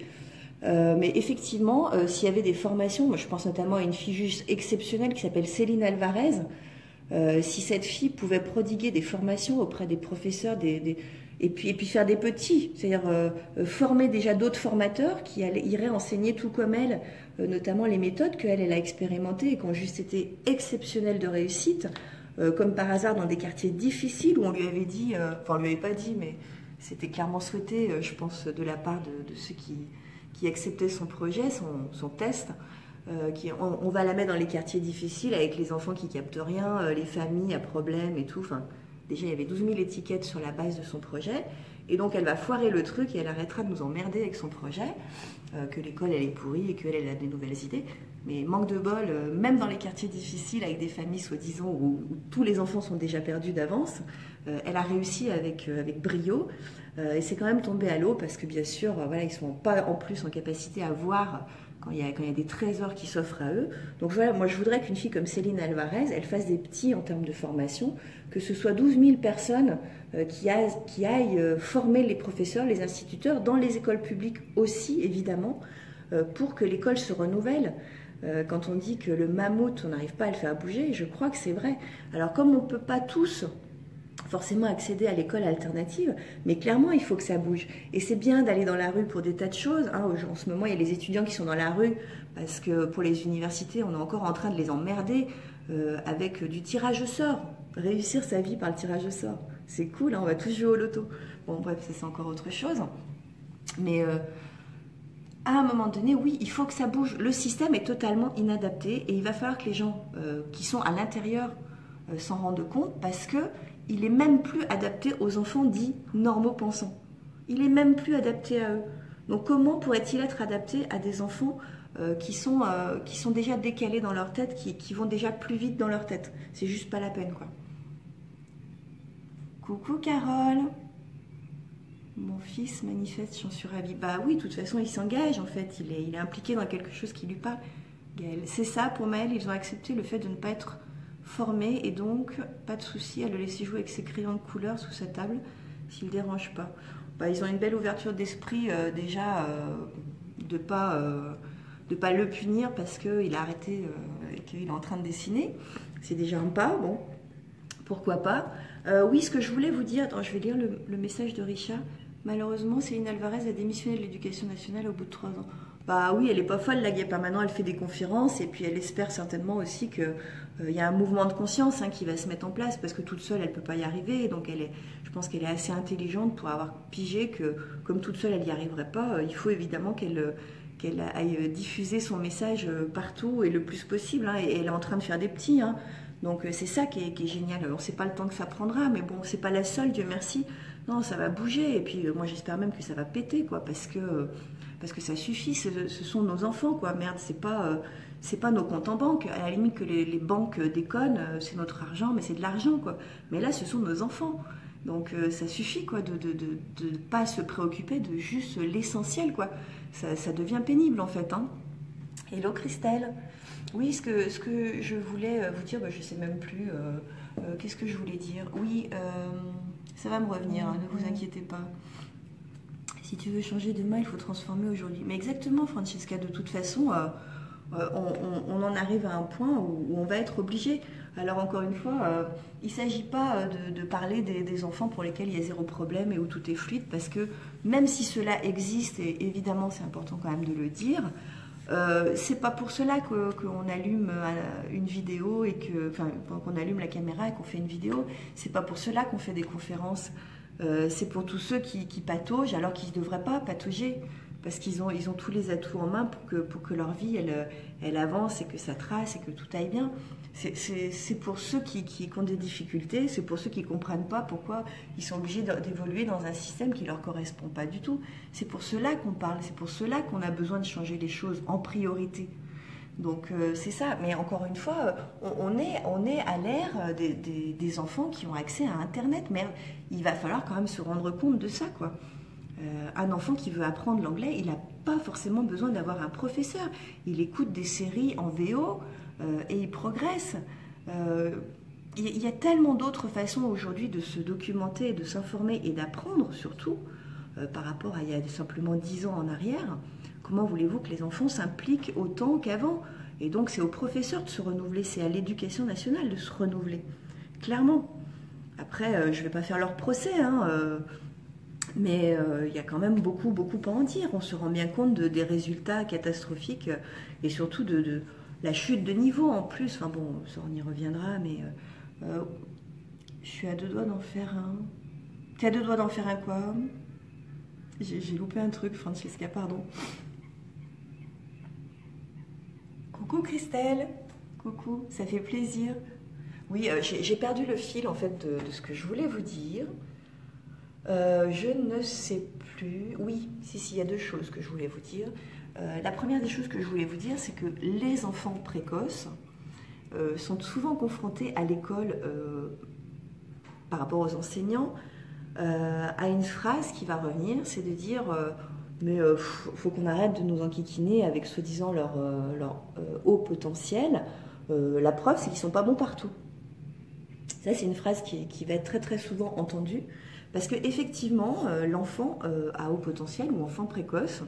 Mais effectivement, s'il y avait des formations, moi je pense notamment à une fille juste exceptionnelle qui s'appelle Céline Alvarez, si cette fille pouvait prodiguer des formations auprès des professeurs, et puis faire des petits, c'est-à-dire former déjà d'autres formateurs qui iraient enseigner tout comme elle, notamment les méthodes qu'elle a expérimentées et qui ont juste été exceptionnelles de réussite, comme par hasard dans des quartiers difficiles où on lui avait dit, enfin on lui avait pas dit, mais c'était clairement souhaité, je pense, de la part de ceux qui acceptaient son projet, son test, on va la mettre dans les quartiers difficiles avec les enfants qui captent rien, les familles à problème et tout, enfin... Déjà, il y avait 12 000 étiquettes sur la base de son projet. Et donc, elle va foirer le truc et elle arrêtera de nous emmerder avec son projet, que l'école, elle est pourrie et qu'elle a des nouvelles idées. Mais manque de bol, même dans les quartiers difficiles, avec des familles soi-disant où tous les enfants sont déjà perdus d'avance, elle a réussi avec brio. Et c'est quand même tombé à l'eau parce que, bien sûr, voilà, ils ne sont pas en plus en capacité à voir quand il y a des trésors qui s'offrent à eux. Donc voilà, moi je voudrais qu'une fille comme Céline Alvarez, elle fasse des petits en termes de formation, que ce soit 12 000 personnes qui aillent former les professeurs, les instituteurs, dans les écoles publiques aussi, évidemment, pour que l'école se renouvelle. Quand on dit que le mammouth, on n'arrive pas à le faire bouger, je crois que c'est vrai. Alors comme on ne peut pas tous forcément accéder à l'école alternative, mais clairement il faut que ça bouge. Et c'est bien d'aller dans la rue pour des tas de choses, hein. En ce moment il y a les étudiants qui sont dans la rue parce que pour les universités on est encore en train de les emmerder avec du tirage au sort, réussir sa vie par le tirage au sort, c'est cool, hein, on va tous jouer au loto. Bon bref, ça c'est encore autre chose, mais à un moment donné, oui, il faut que ça bouge. Le système est totalement inadapté et il va falloir que les gens qui sont à l'intérieur s'en rendent compte parce que il est même plus adapté aux enfants dits normaux pensants. Il est même plus adapté à eux. Donc comment pourrait-il être adapté à des enfants qui sont déjà décalés dans leur tête, qui vont déjà plus vite dans leur tête? C'est juste pas la peine, quoi. Coucou Carole. Mon fils manifeste, j'en suis ravie. Bah oui, de toute façon, il s'engage en fait. Il est impliqué dans quelque chose qui lui parle. C'est ça pour Maëlle, ils ont accepté le fait de ne pas être formé et donc pas de souci à le laisser jouer avec ses crayons de couleur sous sa table s'il ne dérange pas. Bah, ils ont une belle ouverture d'esprit déjà de pas le punir parce qu'il a arrêté et qu'il est en train de dessiner. c'est déjà un pas, bon, pourquoi pas. Oui, ce que je voulais vous dire, attends, je vais lire le message de Richard. Malheureusement, Céline Alvarez a démissionné de l'éducation nationale au bout de 3 ans. Bah oui, elle est pas folle, la guêpe. Maintenant, elle fait des conférences et puis elle espère certainement aussi que y a un mouvement de conscience qui va se mettre en place parce que toute seule, elle peut pas y arriver. Donc, je pense qu'elle est assez intelligente pour avoir pigé que, comme toute seule, elle y arriverait pas. Il faut évidemment qu'elle aille diffuser son message partout et le plus possible. Et elle est en train de faire des petits. Donc, c'est ça qui est génial. On ne sait pas le temps que ça prendra, mais bon, c'est pas la seule, Dieu merci. Non, ça va bouger. Et puis, moi, j'espère même que ça va péter, quoi, parce que ça suffit. Ce sont nos enfants, quoi. Merde, c'est pas nos comptes en banque. À la limite que les banques déconnent, c'est notre argent, mais c'est de l'argent, quoi. Mais là, ce sont nos enfants. Donc, ça suffit, quoi, de ne pas se préoccuper de juste l'essentiel, quoi. Ça devient pénible, en fait. Hello, Christelle. Oui, ce que je voulais vous dire, je ne sais même plus. Qu'est-ce que je voulais dire? Oui, ça va me revenir, ne vous inquiétez pas. Si tu veux changer demain, il faut transformer aujourd'hui. Mais exactement, Francesca, de toute façon, on en arrive à un point où on va être obligé. Alors encore une fois, il ne s'agit pas de parler des enfants pour lesquels il y a zéro problème et où tout est fluide, parce que même si cela existe, et évidemment c'est important quand même de le dire, c'est pas pour cela qu'on allume une vidéo et qu'on allume la caméra et qu'on fait une vidéo. C'est pas pour cela qu'on fait des conférences. C'est pour tous ceux qui pataugent alors qu'ils ne devraient pas patauger parce qu'ils ont tous les atouts en main pour que leur vie elle avance et que ça trace et que tout aille bien. C'est pour ceux qui ont des difficultés, c'est pour ceux qui ne comprennent pas pourquoi ils sont obligés d'évoluer dans un système qui ne leur correspond pas du tout. C'est pour cela qu'on parle, c'est pour cela qu'on a besoin de changer les choses en priorité. Donc c'est ça, mais encore une fois, on est à l'ère des enfants qui ont accès à Internet, mais il va falloir quand même se rendre compte de ça, quoi. Un enfant qui veut apprendre l'anglais, il n'a pas forcément besoin d'avoir un professeur. Il écoute des séries en VO et il progresse. Il y a tellement d'autres façons aujourd'hui de se documenter, de s'informer et d'apprendre surtout par rapport à il y a simplement 10 ans en arrière. Comment voulez-vous que les enfants s'impliquent autant qu'avant? Et donc c'est aux professeurs de se renouveler, c'est à l'éducation nationale de se renouveler, clairement. Après, je ne vais pas faire leur procès, mais il y a quand même beaucoup, beaucoup à en dire. On se rend bien compte des résultats catastrophiques et surtout de la chute de niveau en plus. Enfin bon, ça on y reviendra, mais je suis à 2 doigts d'en faire un. T'es à 2 doigts d'en faire un quoi? J'ai loupé un truc, Francesca, pardon. Coucou Christelle, coucou, ça fait plaisir. Oui, j'ai perdu le fil en fait de ce que je voulais vous dire. Je ne sais plus. Oui, si, il y a 2 choses que je voulais vous dire. La première des choses que je voulais vous dire, c'est que les enfants précoces sont souvent confrontés à l'école, par rapport aux enseignants, à une phrase qui va revenir, c'est de dire mais faut qu'on arrête de nous enquiquiner avec soi-disant leur haut potentiel. La preuve, c'est qu'ils ne sont pas bons partout. Ça, c'est une phrase qui va être très très souvent entendue parce qu'effectivement, l'enfant à haut potentiel ou enfant précoce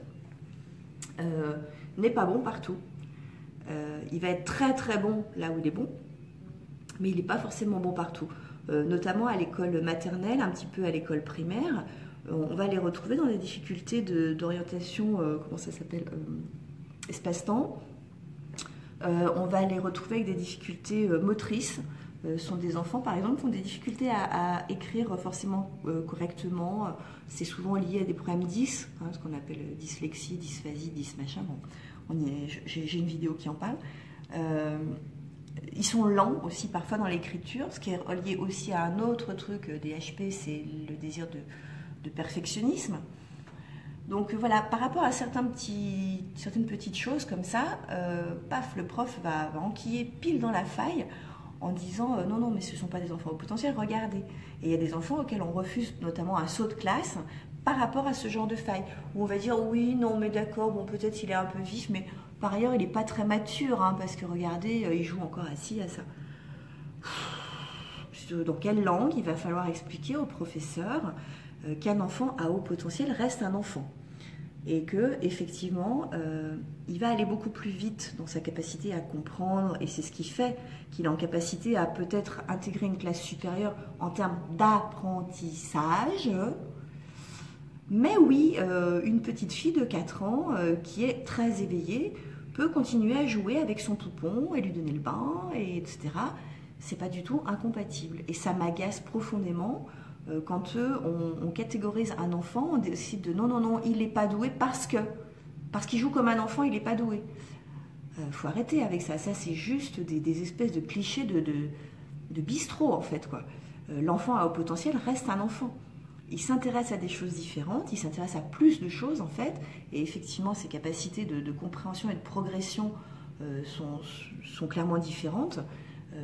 n'est pas bon partout. Il va être très très bon là où il est bon, mais il n'est pas forcément bon partout. Notamment à l'école maternelle, un petit peu à l'école primaire, on va les retrouver dans des difficultés d'orientation, comment ça s'appelle, espace-temps. On va les retrouver avec des difficultés motrices. Sont des enfants, par exemple, qui ont des difficultés à écrire forcément correctement. C'est souvent lié à des problèmes 10, ce qu'on appelle dyslexie, dysphasie, machin. Bon, j'ai une vidéo qui en parle. Ils sont lents aussi parfois dans l'écriture, ce qui est relié aussi à un autre truc des HP, c'est le désir de perfectionnisme. Donc voilà, par rapport à certaines petites choses comme ça, paf, le prof va enquiller pile dans la faille en disant non, mais ce ne sont pas des enfants au potentiel, regardez. Et il y a des enfants auxquels on refuse notamment un saut de classe par rapport à ce genre de faille, où on va dire oui, non, mais d'accord, bon, peut-être il est un peu vif, mais par ailleurs, il n'est pas très mature, parce que regardez, il joue encore à ci, à ça. Dans quelle langue il va falloir expliquer au professeur qu'un enfant à haut potentiel reste un enfant. et que effectivement il va aller beaucoup plus vite dans sa capacité à comprendre, et c'est ce qui fait qu'il est en capacité à peut-être intégrer une classe supérieure en termes d'apprentissage. Mais oui, une petite fille de 4 ans qui est très éveillée peut continuer à jouer avec son poupon et lui donner le bain, et etc. C'est pas du tout incompatible. Et ça m'agace profondément quand on catégorise un enfant, on décide de non, non, non, il n'est pas doué parce qu'il joue comme un enfant, il n'est pas doué. Faut arrêter avec ça. Ça, c'est juste des espèces de clichés de bistrot, en fait, quoi. L'enfant à haut potentiel reste un enfant. Il s'intéresse à des choses différentes, il s'intéresse à plus de choses, en fait, et effectivement, ses capacités de compréhension et de progression sont clairement différentes.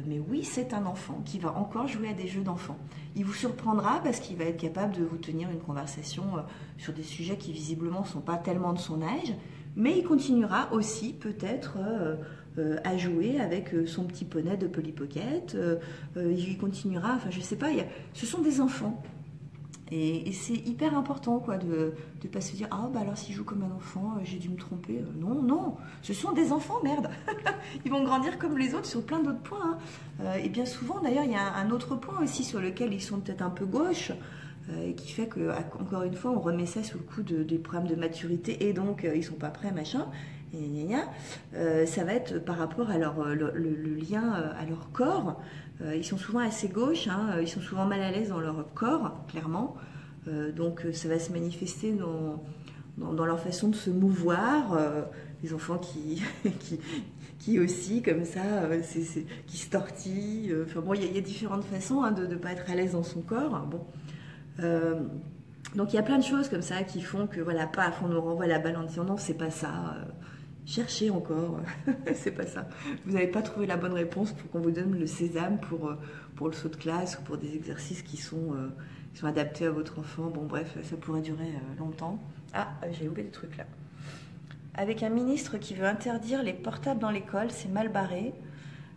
Mais oui, c'est un enfant qui va encore jouer à des jeux d'enfants. Il vous surprendra parce qu'il va être capable de vous tenir une conversation sur des sujets qui visiblement ne sont pas tellement de son âge, mais il continuera aussi peut-être à jouer avec son petit poney de Polly Pocket, il continuera, enfin je sais pas, ce sont des enfants. Et c'est hyper important quoi, de ne pas se dire ah bah alors s'ils jouent comme un enfant, j'ai dû me tromper. Non, non, ce sont des enfants, merde. Ils vont grandir comme les autres sur plein d'autres points. Et bien souvent d'ailleurs, il y a un autre point aussi sur lequel ils sont peut-être un peu gauches, et qui fait que, encore une fois, on remet ça sous le coup des problèmes de maturité et donc ils sont pas prêts, machin. Ça va être par rapport à le lien à leur corps. Ils sont souvent assez gauches, hein, ils sont souvent mal à l'aise dans leur corps, clairement. Donc ça va se manifester dans leur façon de se mouvoir. Les enfants qui aussi, comme ça, qui se tortillent. Enfin bon, il y a différentes façons hein, de ne pas être à l'aise dans son corps. Bon. Donc il y a plein de choses comme ça qui font que, voilà, paf, on nous renvoie la balle en disant non, c'est pas ça. Cherchez encore, c'est pas ça. Vous n'avez pas trouvé la bonne réponse pour qu'on vous donne le sésame pour le saut de classe ou pour des exercices qui sont adaptés à votre enfant. Bon bref, ça pourrait durer longtemps. Ah, j'ai loupé des trucs là. Avec un ministre qui veut interdire les portables dans l'école, c'est mal barré.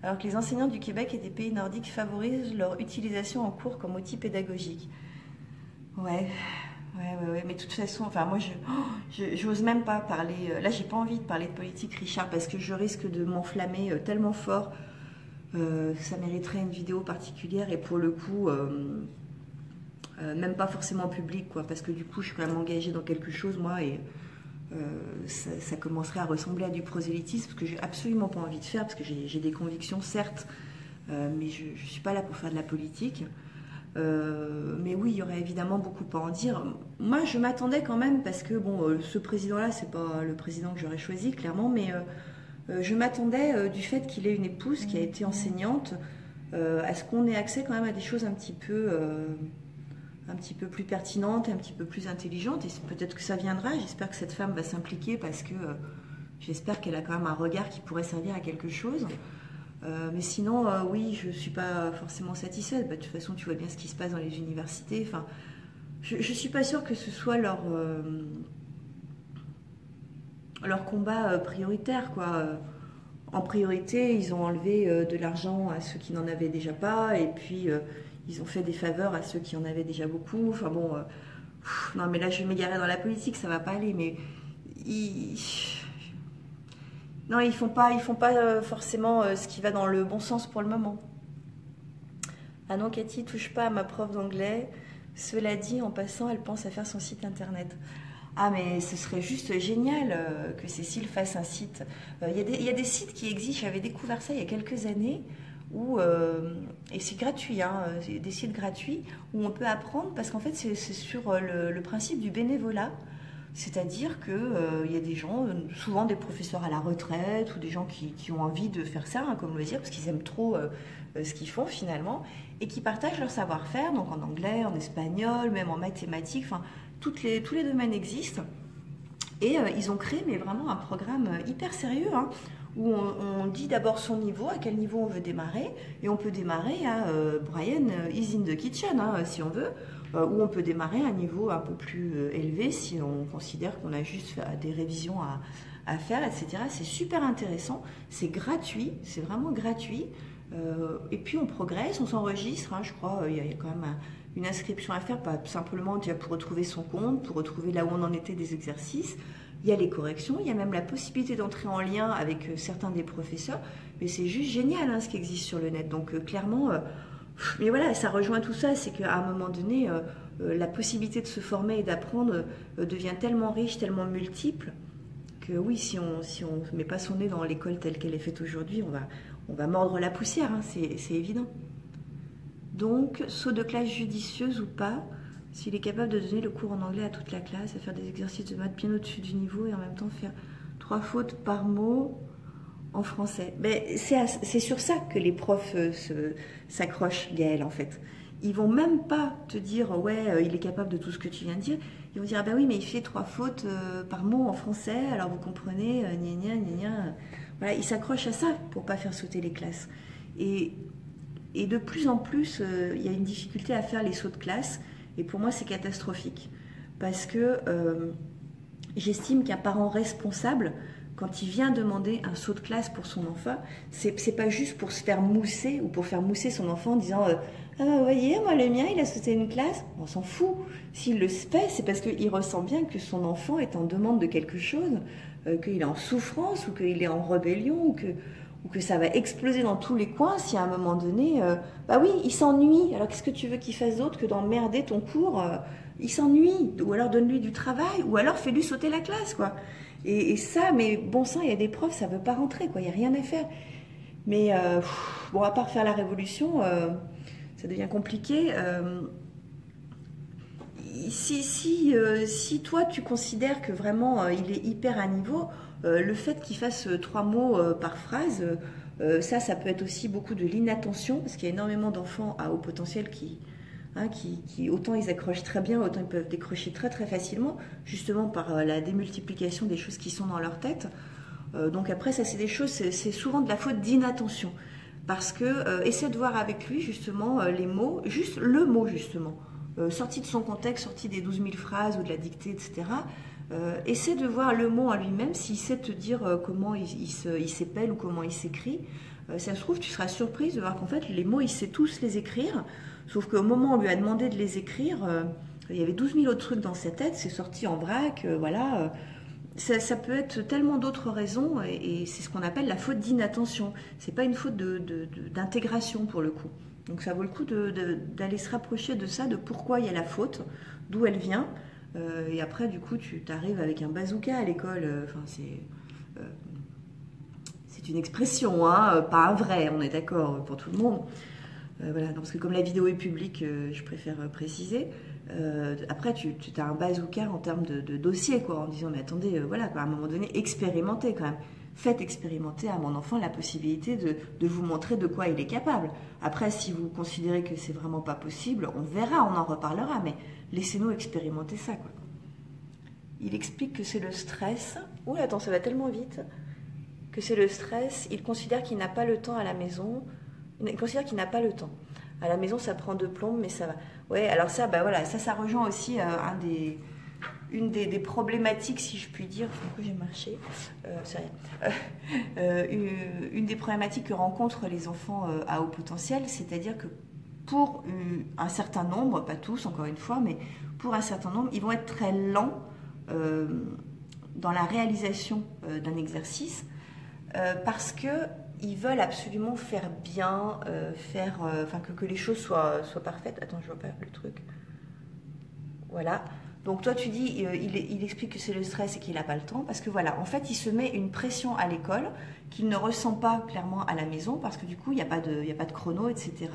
Alors que les enseignants du Québec et des pays nordiques favorisent leur utilisation en cours comme outil pédagogique. Ouais, mais de toute façon, enfin moi j'ose même pas parler, là j'ai pas envie de parler de politique Richard parce que je risque de m'enflammer tellement fort, ça mériterait une vidéo particulière et pour le coup, même pas forcément public quoi, parce que du coup je suis quand même engagée dans quelque chose moi et ça commencerait à ressembler à du prosélytisme, ce que j'ai absolument pas envie de faire parce que j'ai des convictions certes, mais je suis pas là pour faire de la politique. Mais oui, il y aurait évidemment beaucoup à en dire. Moi, je m'attendais quand même, parce que bon, ce président-là, c'est pas le président que j'aurais choisi, clairement, mais je m'attendais du fait qu'il ait une épouse qui a été enseignante, à ce qu'on ait accès quand même à des choses un petit peu plus pertinentes, un petit peu plus intelligentes, et peut-être que ça viendra. J'espère que cette femme va s'impliquer, parce que j'espère qu'elle a quand même un regard qui pourrait servir à quelque chose. Mais sinon, oui, je ne suis pas forcément satisfaite. Bah, de toute façon, tu vois bien ce qui se passe dans les universités. Enfin, je ne suis pas sûre que ce soit leur combat prioritaire, quoi. En priorité, ils ont enlevé de l'argent à ceux qui n'en avaient déjà pas, et puis ils ont fait des faveurs à ceux qui en avaient déjà beaucoup. Enfin bon, non, mais là, je vais m'égarer dans la politique, ça ne va pas aller, mais... Non, ils font pas forcément ce qui va dans le bon sens pour le moment. Ah non, Cathy, touche pas à ma prof d'anglais. Cela dit, en passant, elle pense à faire son site internet. Ah, mais ce serait juste génial que Cécile fasse un site. Il y a des sites qui existent, j'avais découvert ça il y a quelques années, et c'est gratuit, hein, c'est des sites gratuits où on peut apprendre, parce qu'en fait, c'est sur le principe du bénévolat. C'est-à-dire qu'il y a des gens, souvent des professeurs à la retraite ou des gens qui ont envie de faire ça, hein, comme loisir, parce qu'ils aiment trop ce qu'ils font finalement, et qui partagent leur savoir-faire, donc en anglais, en espagnol, même en mathématiques, enfin, tous les domaines existent. Et ils ont créé mais vraiment un programme hyper sérieux, hein, où on dit d'abord son niveau, à quel niveau on veut démarrer, et on peut démarrer à Brian is in the kitchen, hein, si on veut, où on peut démarrer à un niveau un peu plus élevé si on considère qu'on a juste des révisions à faire, etc. C'est super intéressant, c'est gratuit, c'est vraiment gratuit. Et puis on progresse, on s'enregistre, hein, je crois, il y a quand même une inscription à faire, pas simplement déjà pour retrouver son compte, pour retrouver là où on en était des exercices. Il y a les corrections, il y a même la possibilité d'entrer en lien avec certains des professeurs, mais c'est juste génial hein, ce qui existe sur le net. Donc clairement, mais voilà, ça rejoint tout ça, c'est qu'à un moment donné, la possibilité de se former et d'apprendre devient tellement riche, tellement multiple, que oui, si on ne met pas son nez dans l'école telle qu'elle est faite aujourd'hui, on va mordre la poussière, hein, c'est évident. Donc, saut de classe judicieuse ou pas, s'il est capable de donner le cours en anglais à toute la classe, à faire des exercices de maths bien au-dessus du niveau et en même temps faire 3 fautes par mot en français. Ben, c'est sur ça que les profs s'accrochent, Gaëlle, en fait. Ils vont même pas te dire, ouais, il est capable de tout ce que tu viens de dire. Ils vont dire, ah ben oui, mais il fait 3 fautes par mot en français, alors vous comprenez, gna gna gna gna. Voilà, ils s'accrochent à ça pour pas faire sauter les classes. Et de plus en plus, il y a une difficulté à faire les sauts de classe. Et pour moi, c'est catastrophique. Parce que j'estime qu'un parent responsable, quand il vient demander un saut de classe pour son enfant, c'est pas juste pour se faire mousser ou pour faire mousser son enfant en disant ah, vous voyez, moi le mien, il a sauté une classe. On s'en fout. S'il le fait, c'est parce qu'il ressent bien que son enfant est en demande de quelque chose, qu'il est en souffrance ou qu'il est en rébellion ou que ça va exploser dans tous les coins si à un moment donné, bah oui, il s'ennuie. Alors qu'est-ce que tu veux qu'il fasse d'autre que d'emmerder ton cours il s'ennuie. Ou alors donne-lui du travail, ou alors fais-lui sauter la classe, quoi. Et ça, mais bon sang, il y a des profs, ça veut pas rentrer, quoi. Il n'y a rien à faire. Mais bon, à part faire la révolution, ça devient compliqué. Si toi, tu considères que vraiment il est hyper à niveau, le fait qu'il fasse 3 mots par phrase, ça peut être aussi beaucoup de l'inattention, parce qu'il y a énormément d'enfants à haut potentiel qui autant ils accrochent très bien, autant ils peuvent décrocher très très facilement, justement par la démultiplication des choses qui sont dans leur tête. Donc après, ça c'est des choses, c'est souvent de la faute d'inattention. Parce que essaie de voir avec lui justement les mots, juste le mot justement, sorti de son contexte, sorti des 12 000 phrases ou de la dictée, etc. Essaie de voir le mot en lui-même, s'il sait te dire comment il s'épelle ou comment il s'écrit. Ça se trouve, tu seras surprise de voir qu'en fait, les mots, il sait tous les écrire, sauf qu'au moment où on lui a demandé de les écrire, il y avait 12 000 autres trucs dans sa tête, c'est sorti en vrac, voilà. Ça peut être tellement d'autres raisons, et c'est ce qu'on appelle la faute d'inattention. C'est pas une faute d'intégration pour le coup. Donc ça vaut le coup d'aller se rapprocher de ça, de pourquoi il y a la faute, d'où elle vient. Et après, du coup, tu t'arrives avec un bazooka à l'école. Enfin, c'est une expression, hein, pas un vrai, on est d'accord pour tout le monde. Voilà, parce que comme la vidéo est publique, je préfère préciser. Après, tu as un bazooka en termes de dossier, quoi, en disant, mais attendez, voilà, quoi, à un moment donné, expérimentez quand même. Faites expérimenter à mon enfant la possibilité de vous montrer de quoi il est capable. Après, si vous considérez que c'est vraiment pas possible, on verra, on en reparlera, mais laissez-nous expérimenter ça, quoi. Il explique que c'est le stress. Ouh, attends, ça va tellement vite. Que c'est le stress. Il considère qu'il n'a pas le temps à la maison. Il considère qu'il n'a pas le temps. À la maison, ça prend de plomb, mais ça va. Ouais, alors ça, bah voilà, ça rejoint aussi une des problématiques, si je puis dire. Pourquoi j'ai marché c'est rien. Une des problématiques que rencontrent les enfants à haut potentiel, c'est-à-dire que pour un certain nombre, pas tous encore une fois, mais pour un certain nombre, ils vont être très lents dans la réalisation d'un exercice parce qu'ils veulent absolument faire bien, que les choses soient parfaites. Attends, je vois pas le truc. Voilà. Donc toi tu dis, il explique que c'est le stress et qu'il n'a pas le temps, parce que voilà, en fait il se met une pression à l'école qu'il ne ressent pas clairement à la maison, parce que du coup il n'y a pas de chrono, etc.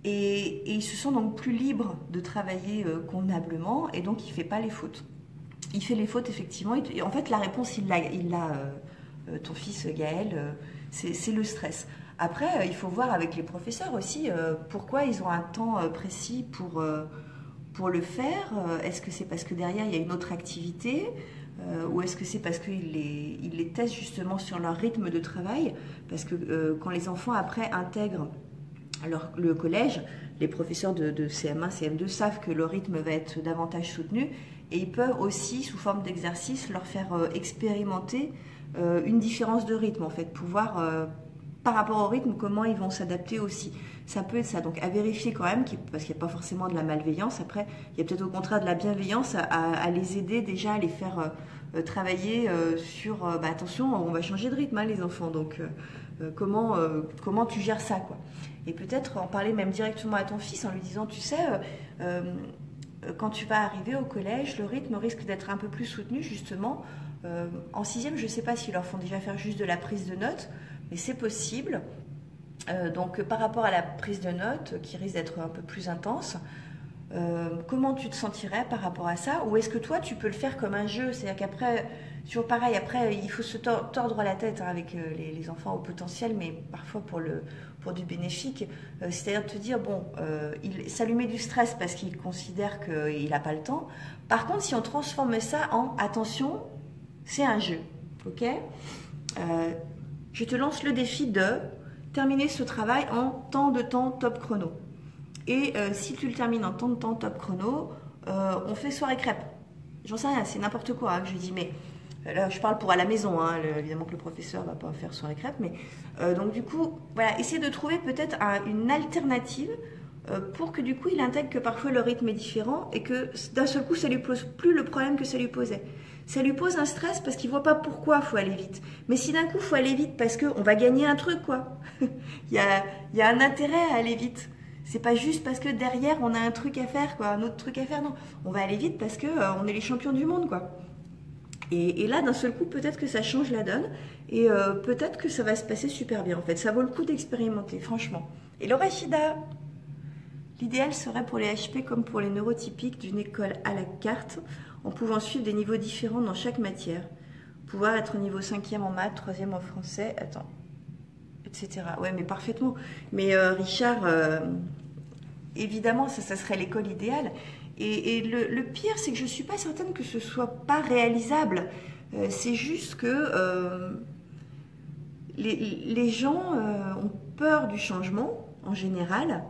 Et il se sent donc plus libre de travailler convenablement, et donc il ne fait pas les fautes. Il fait les fautes effectivement, et en fait la réponse il l'a ton fils Gaël, c'est le stress. Après il faut voir avec les professeurs aussi pourquoi ils ont un temps précis pour le faire. Est-ce que c'est parce que derrière il y a une autre activité ou est-ce que c'est parce qu'ils les testent justement sur leur rythme de travail? Parce que quand les enfants après intègrent le collège, les professeurs de CM1, CM2 savent que le rythme va être davantage soutenu et ils peuvent aussi, sous forme d'exercice, leur faire expérimenter une différence de rythme, en fait, pouvoir par rapport au rythme, comment ils vont s'adapter aussi. Ça peut être ça. Donc à vérifier quand même, parce qu'il n'y a pas forcément de la malveillance. Après, il y a peut-être au contraire de la bienveillance à les aider déjà, à les faire travailler sur attention, on va changer de rythme, hein, les enfants. Donc comment tu gères ça, quoi. Et peut-être en parler même directement à ton fils en lui disant, tu sais, quand tu vas arriver au collège, le rythme risque d'être un peu plus soutenu justement. En sixième, je ne sais pas s'ils leur font déjà faire juste de la prise de notes, mais c'est possible. Donc par rapport à la prise de notes, qui risque d'être un peu plus intense, comment tu te sentirais par rapport à ça? Ou est-ce que toi, tu peux le faire comme un jeu? C'est-à-dire qu'après, toujours pareil, après, il faut se tordre la tête, hein, avec les enfants au potentiel, mais parfois pour du bénéfique. C'est-à-dire de te dire, bon, ça lui met du stress parce qu'il considère qu'il n'a pas le temps. Par contre, si on transforme ça en, attention, c'est un jeu, ok? Je te lance le défi de terminer ce travail en tant de temps top chrono. Et si tu le termines en tant de temps top chrono, on fait soirée crêpe. J'en sais rien, c'est n'importe quoi, hein, que je dis, mais là je parle pour à la maison, hein, évidemment que le professeur va pas faire soirée crêpe, mais donc du coup, voilà, essayer de trouver peut-être une alternative pour que du coup il intègre que parfois le rythme est différent et que d'un seul coup ça lui pose plus le problème que ça lui posait. Ça lui pose un stress parce qu'il voit pas pourquoi il faut aller vite. Mais si d'un coup il faut aller vite parce qu'on va gagner un truc, quoi. Il y a un intérêt à aller vite. C'est pas juste parce que derrière on a un truc à faire, quoi, un autre truc à faire, non. On va aller vite parce que on est les champions du monde, quoi. Et là, d'un seul coup, peut-être que ça change la donne et peut-être que ça va se passer super bien, en fait. Ça vaut le coup d'expérimenter, franchement. Et Laura Shida, l'idéal serait pour les HP comme pour les neurotypiques d'une école à la carte, en pouvant suivre des niveaux différents dans chaque matière. Pouvoir être au niveau 5e en maths, 3e en français, etc. Ouais, mais parfaitement. Mais Richard, évidemment, ça serait l'école idéale. Et le pire, c'est que je ne suis pas certaine que ce ne soit pas réalisable. C'est juste que les gens ont peur du changement, en général,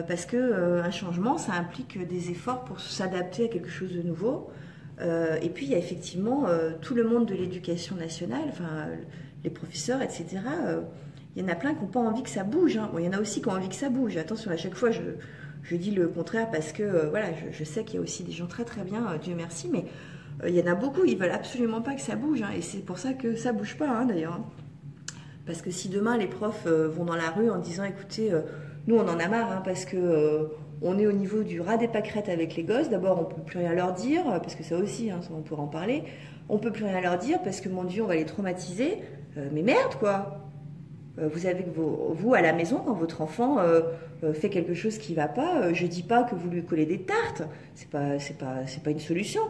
parce qu'un changement, ça implique des efforts pour s'adapter à quelque chose de nouveau. Et puis, il y a effectivement tout le monde de l'éducation nationale, enfin, les professeurs, etc. Il y en a plein qui n'ont pas envie que ça bouge, hein. Bon, il y en a aussi qui ont envie que ça bouge. Attention, à chaque fois, je dis le contraire parce que voilà, je sais qu'il y a aussi des gens très très bien, Dieu merci, mais il y en a beaucoup, ils veulent absolument pas que ça bouge, hein, et c'est pour ça que ça bouge pas, hein, d'ailleurs. Hein. Parce que si demain les profs vont dans la rue en disant, écoutez, nous on en a marre, hein, parce que on est au niveau du ras des pâquerettes avec les gosses. D'abord, on peut plus rien leur dire, parce que ça aussi, hein, ça, on pourra en parler. On peut plus rien leur dire parce que mon Dieu, on va les traumatiser. Mais merde, quoi. Vous avez vous à la maison, quand votre enfant fait quelque chose qui va pas, je dis pas que vous lui collez des tartes, c'est pas une solution,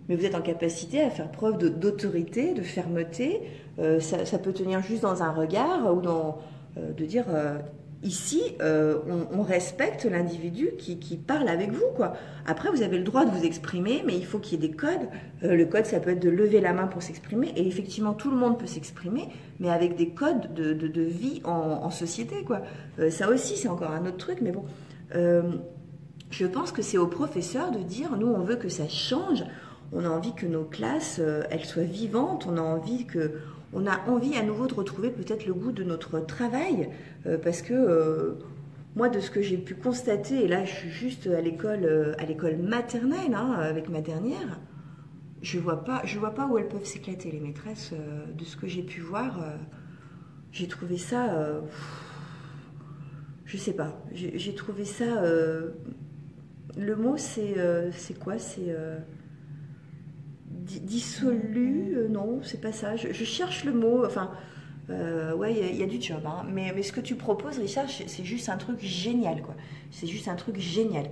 mais vous êtes en capacité à faire preuve d'autorité, de fermeté. Ça peut tenir juste dans un regard ou de dire ici on respecte l'individu qui parle avec vous, quoi. Après, vous avez le droit de vous exprimer, mais il faut qu'il y ait des codes. Le code, ça peut être de lever la main pour s'exprimer, et effectivement tout le monde peut s'exprimer, mais avec des codes de vie en société, quoi. Ça aussi, c'est encore un autre truc, mais bon, je pense que c'est aux professeurs de dire, nous on veut que ça change, on a envie que nos classes elles soient vivantes, on a envie à nouveau de retrouver peut-être le goût de notre travail, parce que moi, de ce que j'ai pu constater, et là je suis juste à l'école maternelle, hein, avec ma dernière, je vois pas où elles peuvent s'éclater, les maîtresses. De ce que j'ai pu voir, j'ai trouvé ça, je sais pas, j'ai trouvé ça, le mot c'est quoi, c'est dissolu, non, c'est pas ça. Je cherche le mot. Enfin, ouais, il y a du job, hein. Mais ce que tu proposes, Richard, c'est juste un truc génial, quoi. C'est juste un truc génial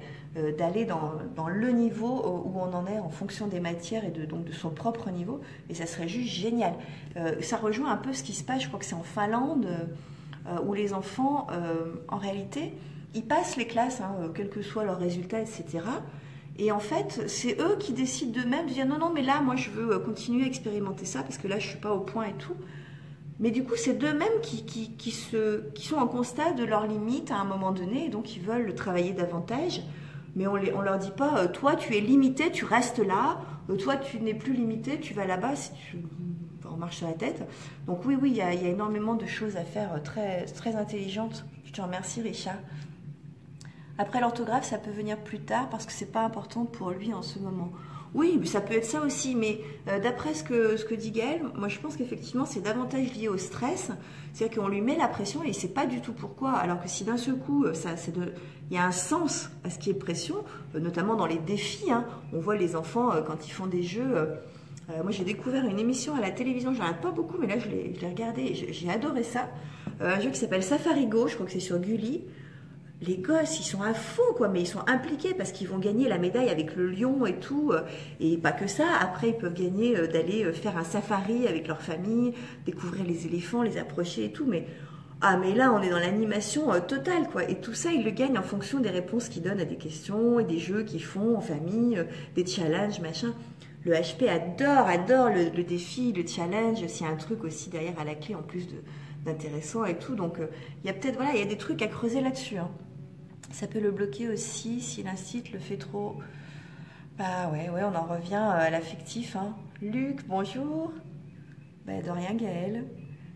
d'aller dans le niveau où on en est en fonction des matières et donc de son propre niveau. Et ça serait juste génial. Ça rejoint un peu ce qui se passe. Je crois que c'est en Finlande où les enfants, en réalité, ils passent les classes, hein, quels que soient leurs résultats, etc. Et en fait, c'est eux qui décident d'eux-mêmes de dire non, mais là, moi, je veux continuer à expérimenter ça parce que là, je suis pas au point et tout. Mais du coup, c'est d'eux-mêmes qui sont en constat de leurs limites à un moment donné et donc ils veulent travailler davantage. Mais on leur dit pas, toi, tu es limité, tu restes là. Toi, tu n'es plus limité, tu vas là-bas. Si tu... enfin, qu'on marche sur la tête. Donc oui, il y a énormément de choses à faire très, très intelligentes. Je te remercie, Richard. Après, l'orthographe, ça peut venir plus tard parce que c'est pas important pour lui en ce moment. Oui, mais ça peut être ça aussi, mais d'après ce que dit Gaël, moi je pense qu'effectivement c'est davantage lié au stress, c'est-à-dire qu'on lui met la pression et il ne sait pas du tout pourquoi, alors que si d'un seul coup il y a un sens à ce qui est pression, notamment dans les défis, hein. On voit les enfants quand ils font des jeux, moi j'ai découvert une émission à la télévision, je n'arrête pas beaucoup, mais là je l'ai regardé et j'ai adoré ça, un jeu qui s'appelle Safari Go, je crois que c'est sur Gulli. Les gosses, ils sont à fond, quoi, mais ils sont impliqués parce qu'ils vont gagner la médaille avec le lion et tout. Et pas que ça, après, ils peuvent gagner d'aller faire un safari avec leur famille, découvrir les éléphants, les approcher et tout. Mais là, on est dans l'animation totale, quoi. Et tout ça, ils le gagnent en fonction des réponses qu'ils donnent à des questions et des jeux qu'ils font en famille, des challenges, machin. Le HP adore le défi, le challenge. S'il y a un truc aussi derrière à la clé en plus d'intéressant et tout. Donc, il y a peut-être, voilà, il y a des trucs à creuser là-dessus, hein. Ça peut le bloquer aussi si l'incite le fait trop. Bah ouais, on en revient à l'affectif, hein. Luc, bonjour. Bah de rien, Gaëlle.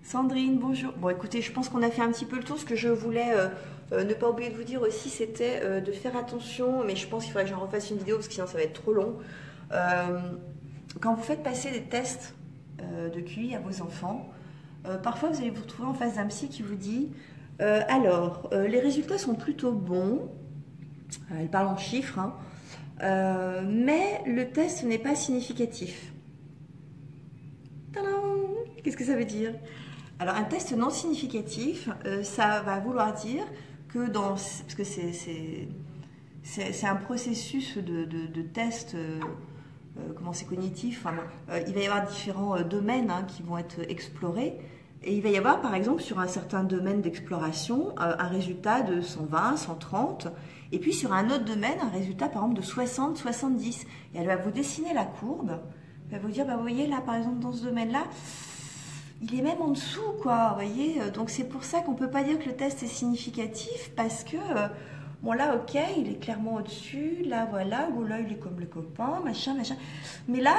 Sandrine, bonjour. Bon, écoutez, je pense qu'on a fait un petit peu le tour. Ce que je voulais ne pas oublier de vous dire aussi, c'était de faire attention, mais je pense qu'il faudrait que j'en refasse une vidéo parce que sinon ça va être trop long. Quand vous faites passer des tests de QI à vos enfants, parfois vous allez vous retrouver en face d'un psy qui vous dit les résultats sont plutôt bons, elle parle en chiffres, hein, mais le test n'est pas significatif. Tadam! Qu'est-ce que ça veut dire? Alors un test non significatif, ça va vouloir dire que parce que c'est un processus de test, comment c'est cognitif, enfin, il va y avoir différents domaines hein, qui vont être explorés. Et il va y avoir, par exemple, sur un certain domaine d'exploration, un résultat de 120, 130, et puis sur un autre domaine, un résultat, par exemple, de 60, 70. Et elle va vous dessiner la courbe, elle va vous dire, bah, vous voyez, là, par exemple, dans ce domaine-là, il est même en dessous, quoi, vous voyez. Donc, c'est pour ça qu'on ne peut pas dire que le test est significatif, parce que, bon, là, ok, il est clairement au-dessus, là, voilà, ou là, il est comme le copain, machin. Mais là,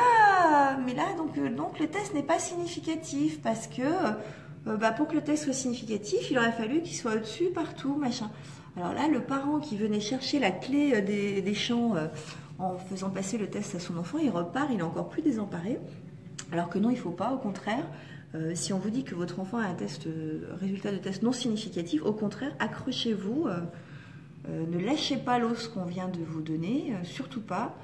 donc le test n'est pas significatif, parce que, pour que le test soit significatif, il aurait fallu qu'il soit au-dessus partout, machin. Alors là, le parent qui venait chercher la clé des champs en faisant passer le test à son enfant, il repart, il est encore plus désemparé. Alors que non, il ne faut pas, au contraire. Si on vous dit que votre enfant a un résultat de test non significatif, au contraire, accrochez-vous, ne lâchez pas l'os qu'on vient de vous donner, surtout pas.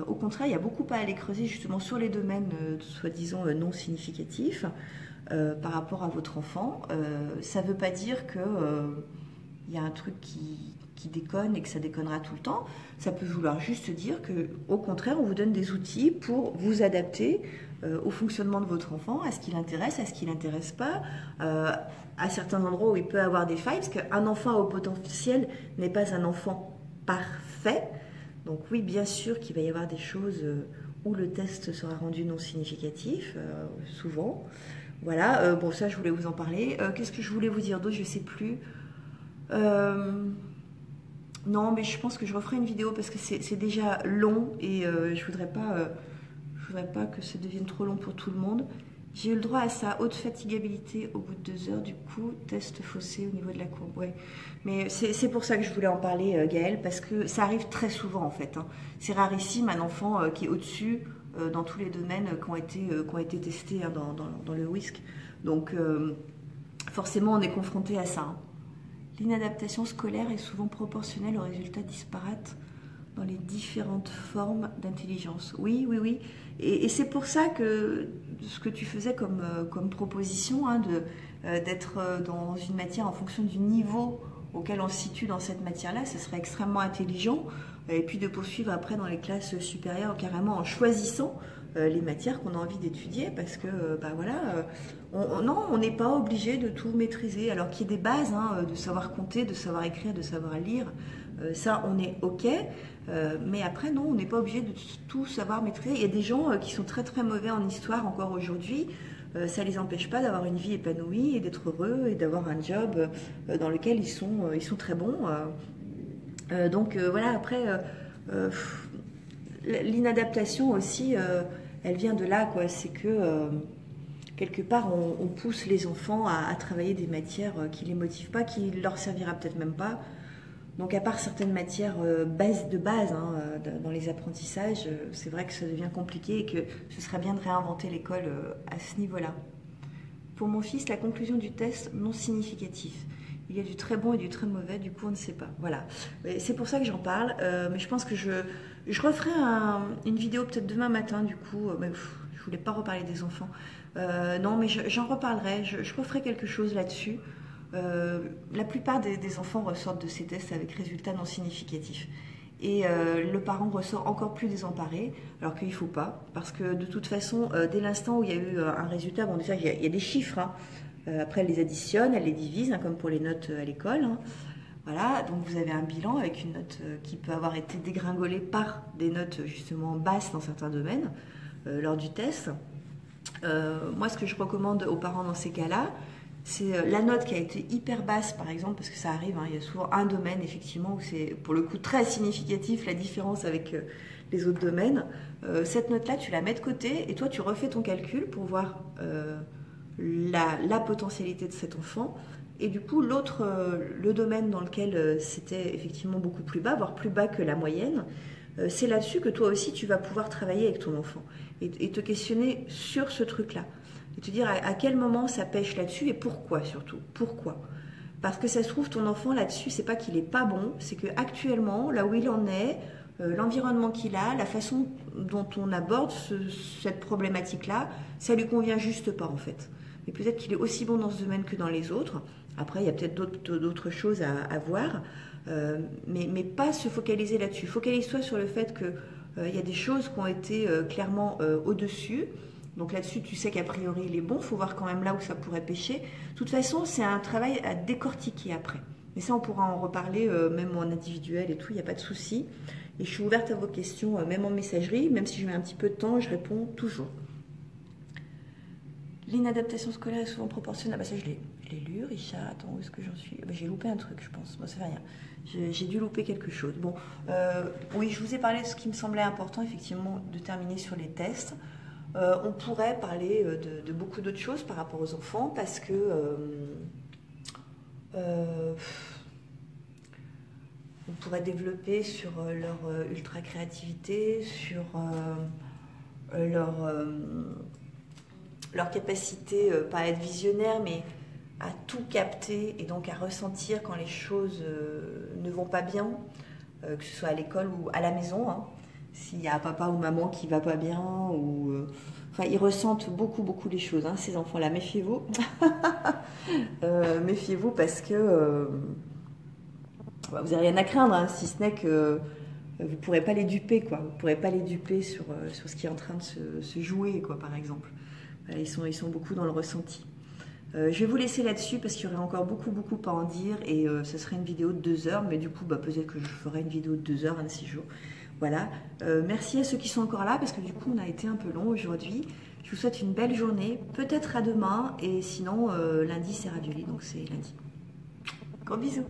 Au contraire, il y a beaucoup à aller creuser justement sur les domaines soi-disant non significatifs par rapport à votre enfant. Ça ne veut pas dire que il y a un truc qui déconne et que ça déconnera tout le temps. Ça peut vouloir juste dire que, au contraire, on vous donne des outils pour vous adapter au fonctionnement de votre enfant, à ce qui l'intéresse, à ce qui ne l'intéresse pas, à certains endroits où il peut avoir des failles, parce qu'un enfant à haut potentiel n'est pas un enfant parfait. Donc oui, bien sûr qu'il va y avoir des choses où le test sera rendu non significatif, souvent. Voilà, bon ça je voulais vous en parler. Qu'est-ce que je voulais vous dire d'autre? Je ne sais plus. Non, mais je pense que je referai une vidéo parce que c'est déjà long et je voudrais pas que ça devienne trop long pour tout le monde. J'ai eu le droit à sa haute fatigabilité au bout de 2 heures, du coup, test faussé au niveau de la courbe. Ouais. Mais c'est pour ça que je voulais en parler, Gaëlle, parce que ça arrive très souvent en fait, hein. C'est rarissime un enfant qui est au-dessus dans tous les domaines qui ont été testés hein, dans le WISC. Donc, forcément, on est confronté à ça, hein. L'inadaptation scolaire est souvent proportionnelle aux résultats disparates dans les différentes formes d'intelligence. Oui. Et c'est pour ça que ce que tu faisais comme proposition, hein, d'être dans une matière en fonction du niveau auquel on se situe dans cette matière-là, ce serait extrêmement intelligent. Et puis de poursuivre après dans les classes supérieures, carrément en choisissant les matières qu'on a envie d'étudier, parce que on n'est pas obligé de tout maîtriser, alors qu'il y ait des bases, hein, de savoir compter, de savoir écrire, de savoir lire, ça on est ok, mais après non, on n'est pas obligé de tout savoir maîtriser. Il y a des gens qui sont très très mauvais en histoire encore aujourd'hui, ça ne les empêche pas d'avoir une vie épanouie et d'être heureux et d'avoir un job dans lequel ils sont très bons. Donc voilà, après l'inadaptation aussi, elle vient de là, quoi. C'est que quelque part, on pousse les enfants à travailler des matières qui ne les motivent pas, qui leur servira peut-être même pas. Donc à part certaines matières de base dans les apprentissages, c'est vrai que ça devient compliqué et que ce serait bien de réinventer l'école à ce niveau-là. Pour mon fils, la conclusion du test non significatif. Il y a du très bon et du très mauvais, du coup on ne sait pas. Voilà, c'est pour ça que j'en parle, mais je pense que je referai une vidéo peut-être demain matin du coup, mais je voulais pas reparler des enfants. Non mais j'en reparlerai, je referai quelque chose là-dessus. La plupart des enfants ressortent de ces tests avec résultats non significatifs. Et le parent ressort encore plus désemparé, alors qu'il ne faut pas, parce que de toute façon, dès l'instant où il y a eu un résultat, bon déjà il y a des chiffres, hein. Après elle les additionne, elle les divise, hein, comme pour les notes à l'école, hein. Voilà, donc vous avez un bilan avec une note qui peut avoir été dégringolée par des notes justement basses dans certains domaines lors du test. Moi ce que je recommande aux parents dans ces cas-là, c'est la note qui a été hyper basse, par exemple, parce que ça arrive, hein, il y a souvent un domaine, effectivement, où c'est pour le coup très significatif la différence avec les autres domaines. Cette note-là, tu la mets de côté et toi, tu refais ton calcul pour voir la potentialité de cet enfant. Et du coup, le domaine dans lequel c'était effectivement beaucoup plus bas, voire plus bas que la moyenne, c'est là-dessus que toi aussi, tu vas pouvoir travailler avec ton enfant et te questionner sur ce truc-là. Et te dire à quel moment ça pêche là-dessus et pourquoi surtout. Pourquoi? Parce que ça se trouve, ton enfant là-dessus, c'est pas qu'il est pas bon, c'est que actuellement, là où il en est, l'environnement qu'il a, la façon dont on aborde cette problématique-là, ça lui convient juste pas en fait. Mais peut-être qu'il est aussi bon dans ce domaine que dans les autres. Après, il y a peut-être d'autres choses à voir, mais pas se focaliser là-dessus. Focalise-toi sur le fait qu'il y a des choses qui ont été clairement au-dessus. Donc là-dessus, tu sais qu'a priori, il est bon. Il faut voir quand même là où ça pourrait pêcher. De toute façon, c'est un travail à décortiquer après. Mais ça, on pourra en reparler, même en individuel et tout, il n'y a pas de souci. Et je suis ouverte à vos questions, même en messagerie. Même si je mets un petit peu de temps, je réponds toujours. L'inadaptation scolaire est souvent proportionnelle. Ah bah ça, je l'ai lu, Richard. Attends, où est-ce que j'en suis? J'ai loupé un truc, je pense. Bon, ça fait rien. J'ai dû louper quelque chose. Bon, oui, je vous ai parlé de ce qui me semblait important, effectivement, de terminer sur les tests. On pourrait parler de beaucoup d'autres choses par rapport aux enfants parce que on pourrait développer sur leur ultra créativité, sur leur capacité, pas à être visionnaire, mais à tout capter et donc à ressentir quand les choses ne vont pas bien, que ce soit à l'école ou à la maison, hein. S'il y a papa ou maman qui va pas bien, ou enfin ils ressentent beaucoup les choses, hein, ces enfants-là. Méfiez-vous, méfiez-vous parce que vous n'avez rien à craindre, hein, si ce n'est que vous ne pourrez pas les duper, quoi. Vous ne pourrez pas les duper sur ce qui est en train de se jouer, quoi, par exemple. Voilà, ils sont beaucoup dans le ressenti. Je vais vous laisser là-dessus parce qu'il y aurait encore beaucoup à en dire et ce serait une vidéo de 2 heures, mais du coup peut-être que je ferai une vidéo de 2 heures, 26 jours. Voilà, merci à ceux qui sont encore là parce que du coup on a été un peu long aujourd'hui. Je vous souhaite une belle journée, peut-être à demain et sinon lundi c'est Ravioli, donc c'est lundi. Gros bisous.